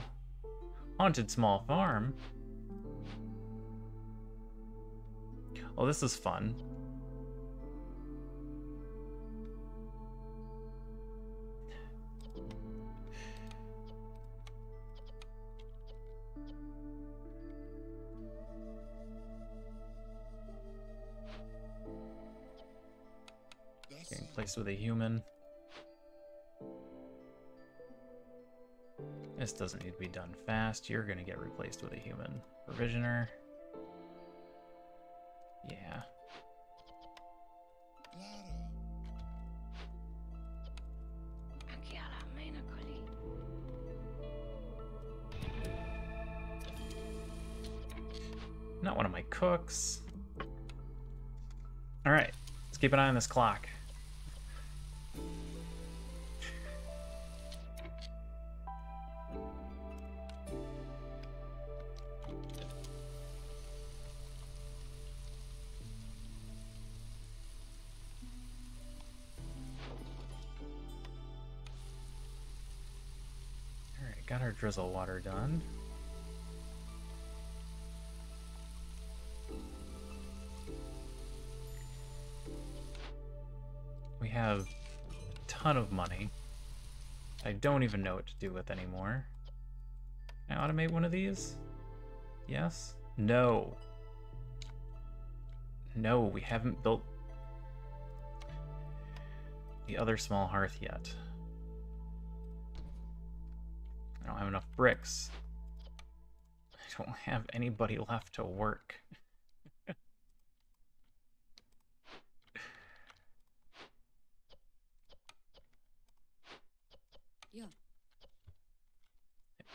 Haunted small farm. Oh, this is fun. Getting placed with a human. This doesn't need to be done fast. You're gonna get replaced with a human. Provisioner. Yeah. Not one of my cooks. All right, let's keep an eye on this clock. All right, got our drizzle water done. We have a ton of money. I don't even know what to do with anymore. Can I automate one of these? Yes? No. No, we haven't built the other small hearth yet. I don't have enough bricks. I don't have anybody left to work.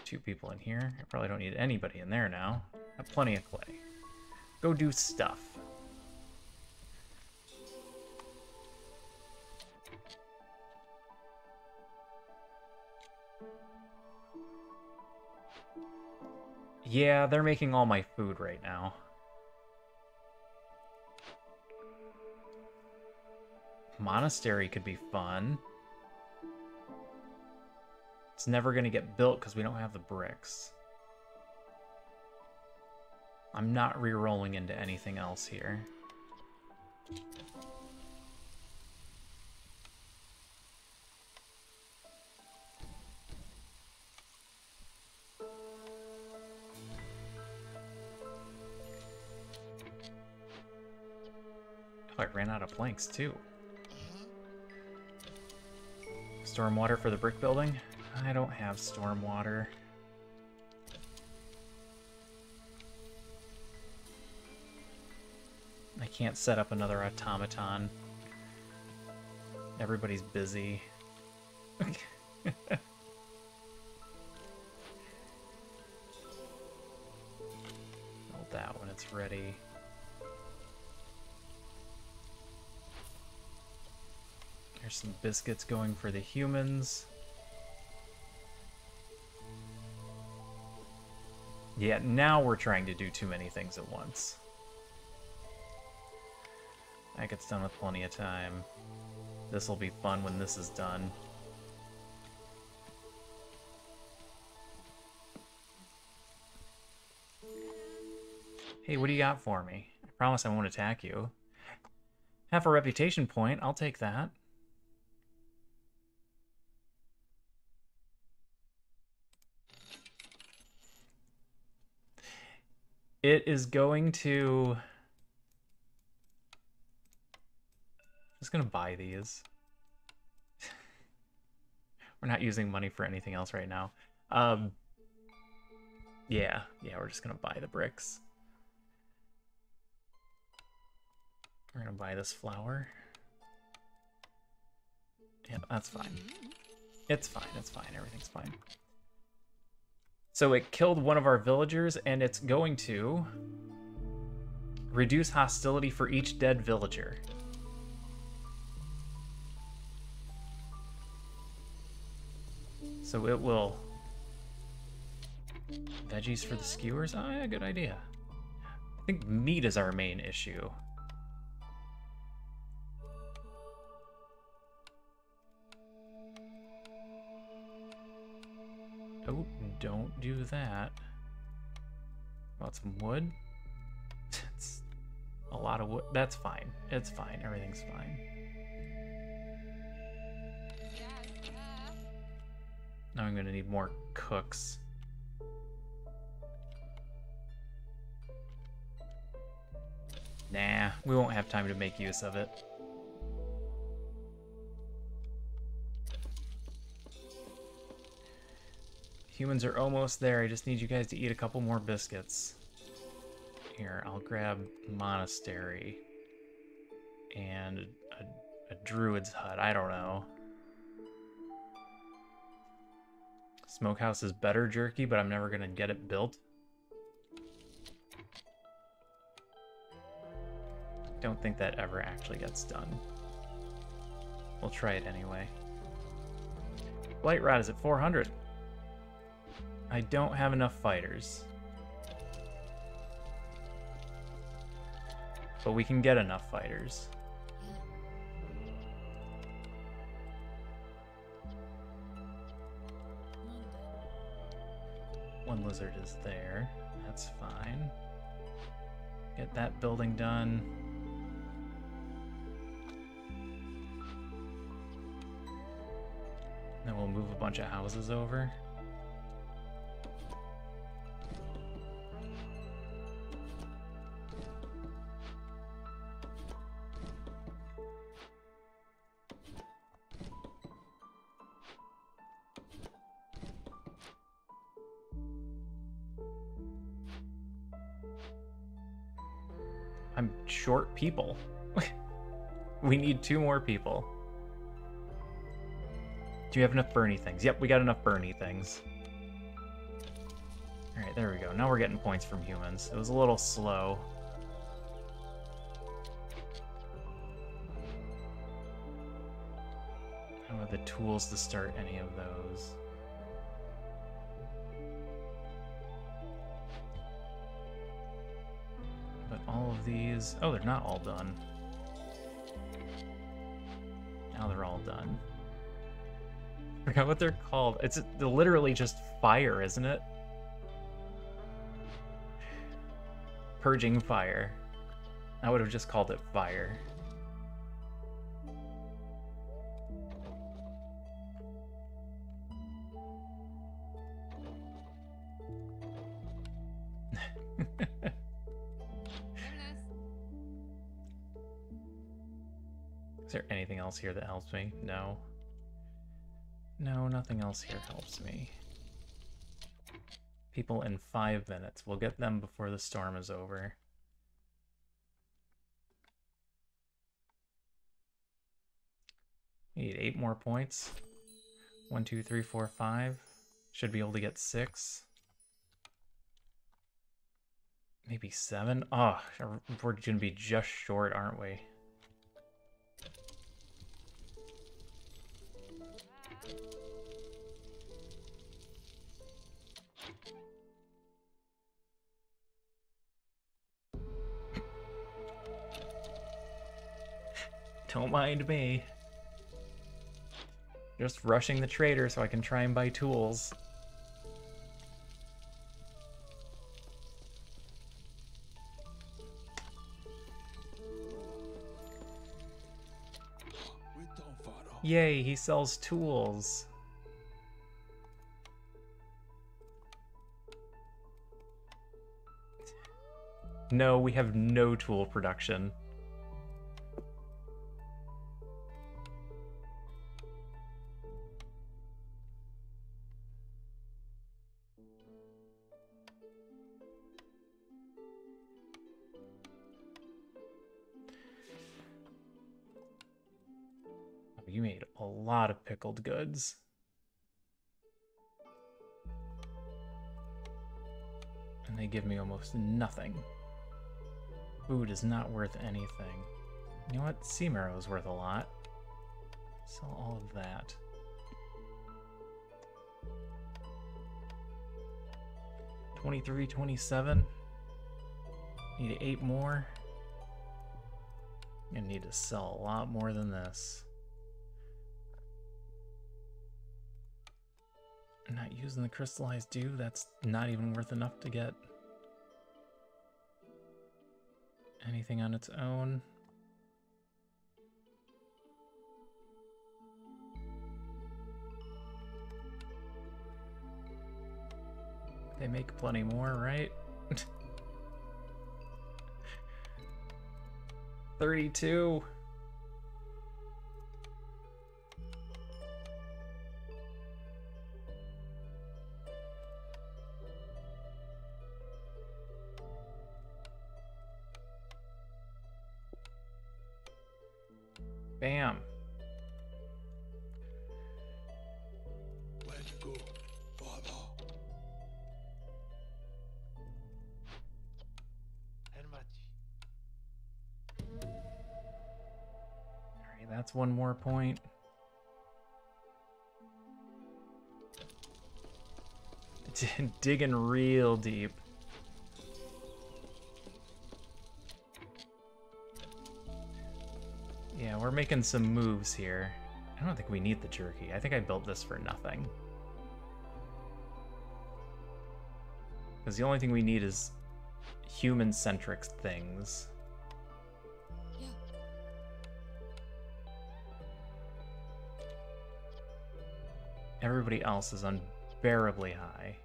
2 people in here. I probably don't need anybody in there now. Got plenty of clay. Go do stuff. Yeah, they're making all my food right now. Monastery could be fun. It's never going to get built because we don't have the bricks. I'm not re-rolling into anything else here. Oh, I ran out of planks too. Stormwater for the brick building? I don't have stormwater. I can't set up another automaton. Everybody's busy. Build that when it's ready. There's some biscuits going for the humans. Yeah, now we're trying to do too many things at once. That gets done with plenty of time. This will be fun when this is done. Hey, what do you got for me? I promise I won't attack you. Half a reputation point, I'll take that. It is going to... I'm just gonna buy these. We're not using money for anything else right now. Yeah, we're just gonna buy the bricks. We're gonna buy this flour. Yeah, that's fine. It's fine, everything's fine. So it killed one of our villagers, and it's going to reduce hostility for each dead villager. So it will... Veggies for the skewers? Oh yeah, good idea. I think meat is our main issue. Oh, don't do that. Want some wood? It's a lot of wood. That's fine. It's fine. Everything's fine. Now I'm gonna need more cooks. Nah, we won't have time to make use of it. Humans are almost there. I just need you guys to eat a couple more biscuits. Here, I'll grab monastery and a druid's hut. I don't know. Smokehouse is better jerky, but I'm never gonna get it built. Don't think that ever actually gets done. We'll try it anyway. Blight Rod is at 400. I don't have enough fighters. But we can get enough fighters. One lizard is there. That's fine. Get that building done. Then we'll move a bunch of houses over. I'm short people. We need 2 more people. Do you have enough Bernie things? Yep, we got enough Bernie things. Alright, there we go. Now we're getting points from humans. It was a little slow. I don't have the tools to start any of those. But all of these... Oh, they're not all done. Now they're all done. I forgot what they're called. It's literally just fire, isn't it? Purging fire. I would have just called it fire. Is there anything else here that helps me? No. No, nothing else here helps me. People in 5 minutes. We'll get them before the storm is over. Need 8 more points. 1, 2, 3, 4, 5. Should be able to get 6. Maybe 7. Oh, we're gonna be just short, aren't we? Don't mind me. Just rushing the trader so I can try and buy tools. Yay, he sells tools. No, we have no tool production. You made a lot of pickled goods. And they give me almost nothing. Food is not worth anything. You know what? Sea marrow is worth a lot. Sell all of that. $23, $27. Need 8 more. I'm gonna need to sell a lot more than this. I'm not using the crystallized dew, that's not even worth enough to get anything on its own. They make plenty more, right? 32. Bam. Let's go, father. Alright, that's 1 more point. Digging real deep. Yeah, we're making some moves here. I don't think we need the jerky. I think I built this for nothing. Because the only thing we need is human-centric things. Yeah. Everybody else is unbearably high.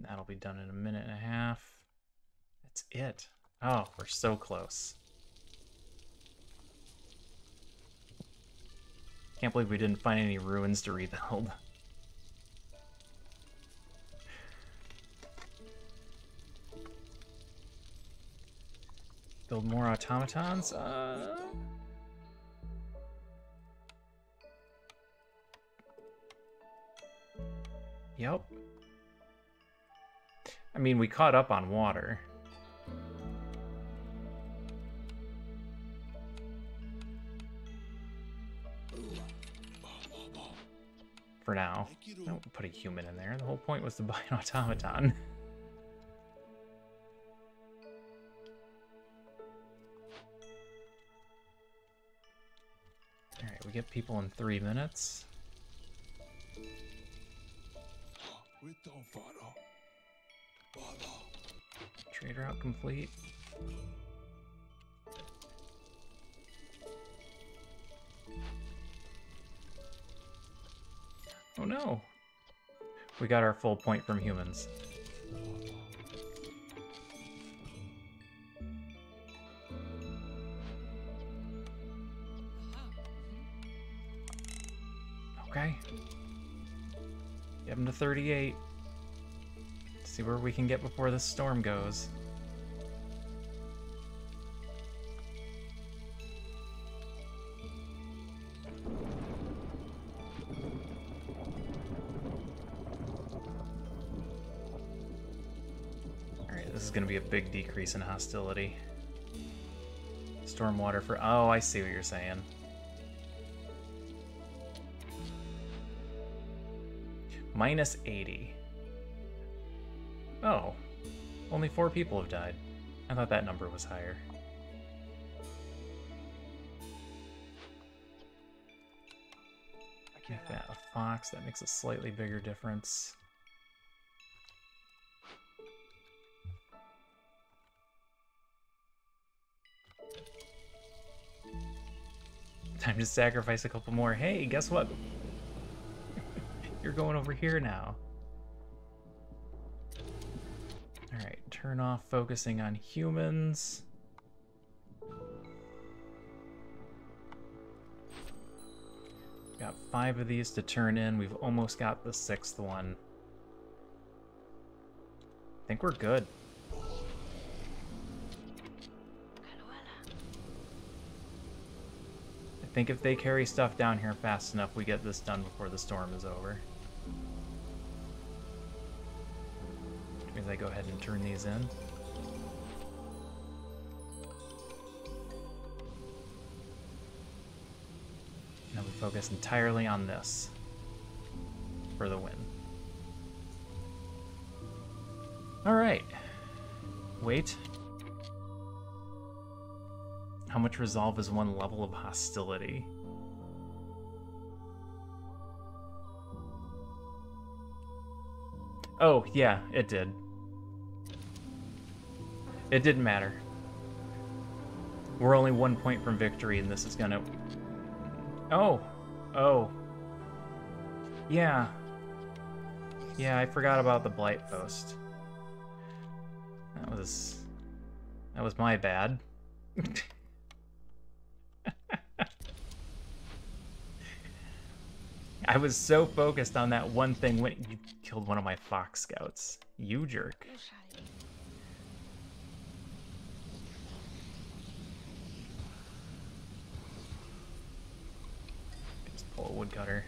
That'll be done in 1.5 minutes. That's it. Oh, we're so close. Can't believe we didn't find any ruins to rebuild. Build more automatons. Yep. I mean, we caught up on water. For now. Don't put a human in there. The whole point was to buy an automaton. Alright, we get people in 3 minutes. Trade route complete. Oh no! We got our full point from humans. Okay. Get him to 38. See where we can get before this storm goes. Alright, this is going to be a big decrease in hostility. Stormwater for... Oh, I see what you're saying. Minus 80. Oh, only 4 people have died. I thought that number was higher. Make that a fox. That makes a slightly bigger difference. Time to sacrifice a couple more. Hey, guess what? You're going over here now. Alright, turn off focusing on humans. Got 5 of these to turn in. We've almost got the 6th one. I think we're good. I think if they carry stuff down here fast enough, we get this done before the storm is over. Which means I go ahead and turn these in. Now we focus entirely on this for the win. Alright. Wait. How much resolve is one level of hostility? Oh, yeah, it did. It didn't matter. We're only 1 point from victory, and this is gonna... Oh! Oh. Yeah. Yeah, I forgot about the Blight Post. That was my bad. I was so focused on that one thing when you killed one of my Fox Scouts. You jerk. Just pull a woodcutter.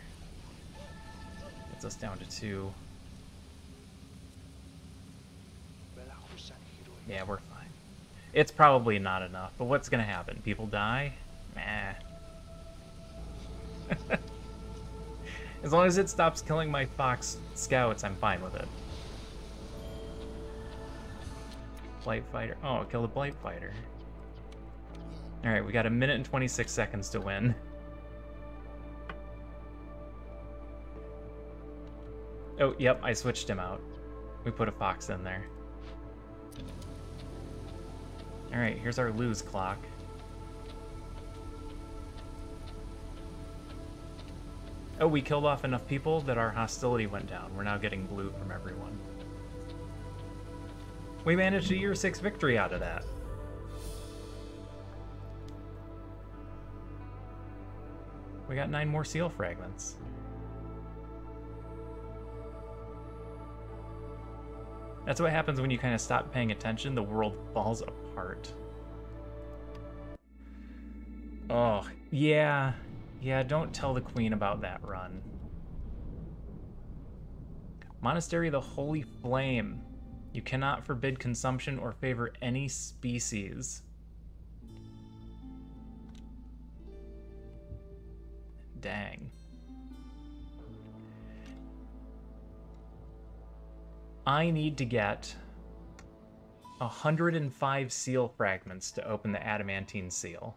Gets us down to 2. Yeah, we're fine. It's probably not enough, but what's gonna happen? People die? Nah. As long as it stops killing my Fox Scouts, I'm fine with it. Blight Fighter. Oh, kill the Blight Fighter. Alright, we got 1 minute and 26 seconds to win. Oh, yep, I switched him out. We put a Fox in there. Alright, here's our lose clock. Oh, we killed off enough people that our hostility went down. We're now getting blue from everyone. We managed a year 6 victory out of that. We got 9 more seal fragments. That's what happens when you kind of stop paying attention. The world falls apart. Oh, yeah. Yeah, don't tell the queen about that run. Monastery of the Holy Flame. You cannot forbid consumption or favor any species. Dang. I need to get 105 seal fragments to open the adamantine seal.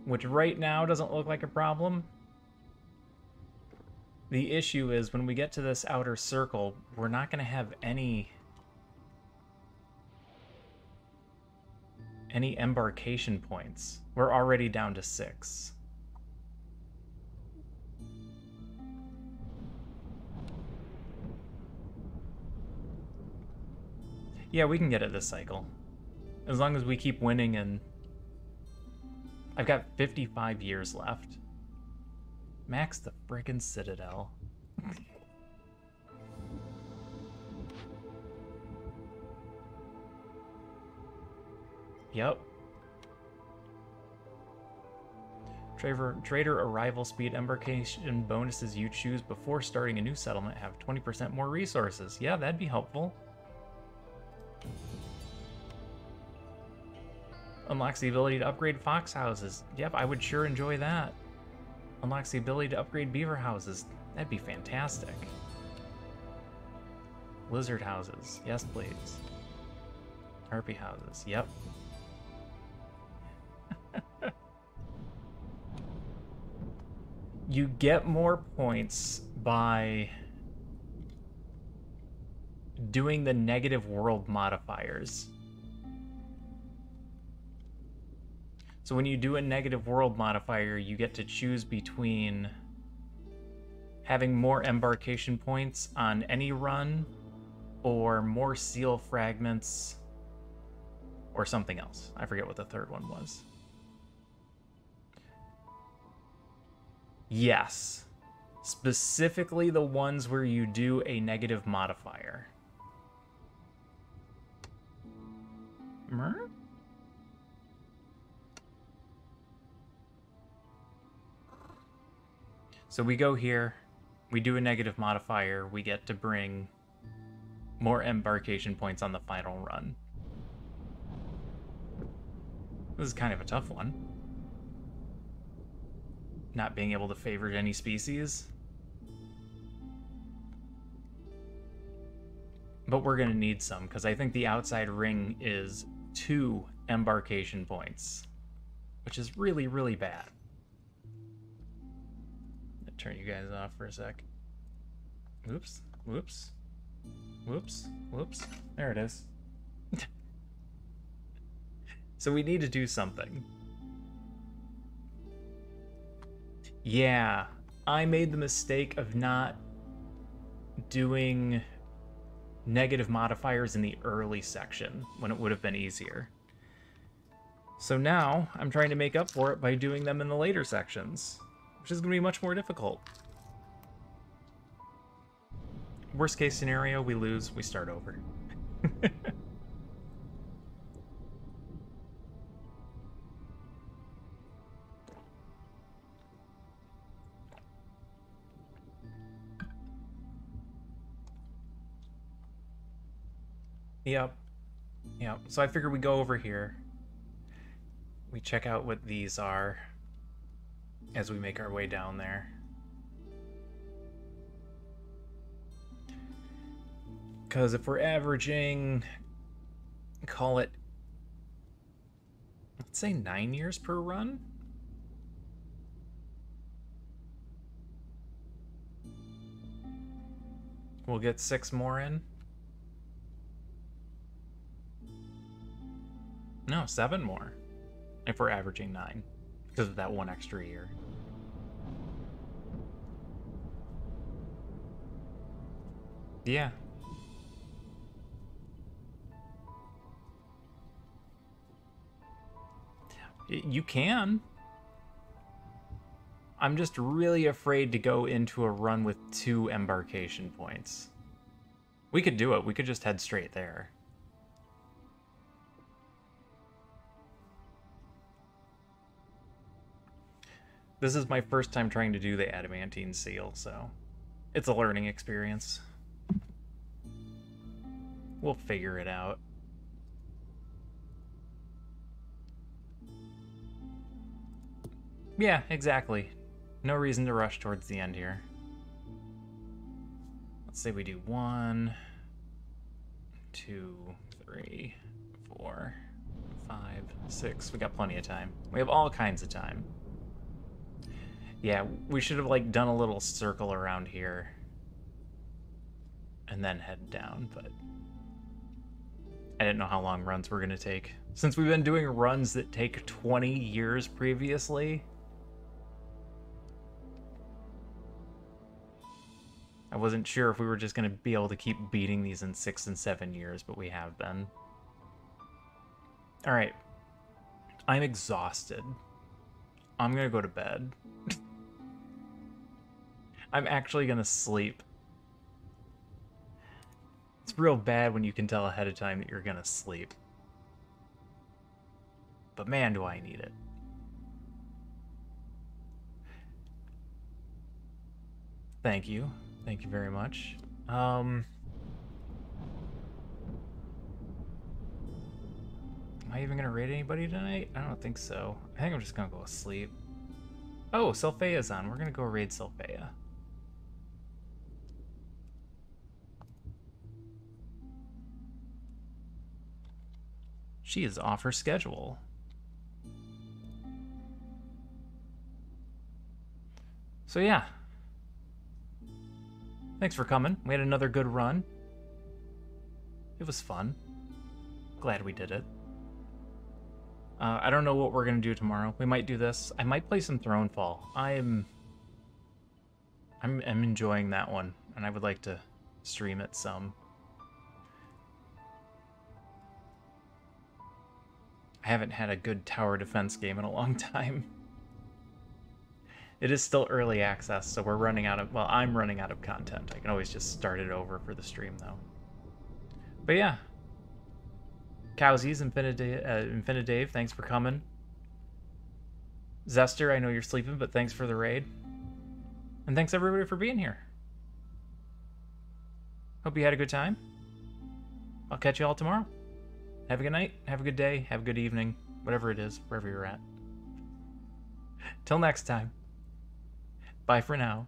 Which right now doesn't look like a problem. The issue is when we get to this outer circle, we're not going to have any embarkation points. We're already down to 6. Yeah, we can get it this cycle. As long as we keep winning, and I've got 55 years left. Max the friggin' Citadel. Yep. Trader arrival speed embarkation bonuses you choose before starting a new settlement have 20% more resources. Yeah, that'd be helpful. Unlocks the ability to upgrade fox houses. Yep, I would sure enjoy that. Unlocks the ability to upgrade beaver houses. That'd be fantastic. Lizard houses. Yes, please. Harpy houses. Yep. You get more points by doing the negative world modifiers. So when you do a negative world modifier, you get to choose between having more embarkation points on any run or more seal fragments or something else. I forget what the third one was. Yes. Specifically the ones where you do a negative modifier. Mer? So we go here, we do a negative modifier, we get to bring more embarkation points on the final run. This is kind of a tough one. Not being able to favor any species. But we're gonna need some, because I think the outside ring is 2 embarkation points, which is really, really bad. Turn you guys off for a sec. Whoops, whoops, whoops, whoops. There it is. So we need to do something. Yeah, I made the mistake of not doing negative modifiers in the early section when it would have been easier. So now I'm trying to make up for it by doing them in the later sections, which is going to be much more difficult. Worst case scenario, we lose, we start over. Yep. Yep. So I figured we go over here. We check out what these are as we make our way down there. Because if we're averaging, call it, let's say 9 years per run. We'll get 6 more in. No, 7 more. If we're averaging 9. Because of that 1 extra year. Yeah. You can. I'm just really afraid to go into a run with 2 embarkation points. We could do it. We could just head straight there. This is my first time trying to do the adamantine seal, so it's a learning experience. We'll figure it out. Yeah, exactly. No reason to rush towards the end here. Let's say we do 1, 2, 3, 4, 5, 6. We got plenty of time. We have all kinds of time. Yeah, we should have like done a little circle around here and then head down, but I didn't know how long runs were gonna take. Since we've been doing runs that take 20 years previously, I wasn't sure if we were just gonna be able to keep beating these in 6 and 7 years, but we have been. All right, I'm exhausted. I'm gonna go to bed. I'm actually gonna sleep. It's real bad when you can tell ahead of time that you're gonna sleep. But man, do I need it. Thank you. Thank you very much. Am I even gonna raid anybody tonight? I don't think so. I think I'm just gonna go to sleep. Oh, Sylphea's on. We're gonna go raid Sylphea. She is off her schedule. So yeah. Thanks for coming. We had another good run. It was fun. Glad we did it. I don't know what we're gonna do tomorrow. We might do this. I might play some Thronefall. I'm enjoying that one, and I would like to stream it some. I haven't had a good tower defense game in a long time. It is still early access, so we're running out of, well, I'm running out of content. I can always just start it over for the stream, though. But yeah. Cowsies, Infinidave, thanks for coming. Zester, I know you're sleeping, but thanks for the raid. And thanks everybody for being here. Hope you had a good time. I'll catch you all tomorrow. Have a good night, have a good day, have a good evening, whatever it is, wherever you're at. Till next time. Bye for now.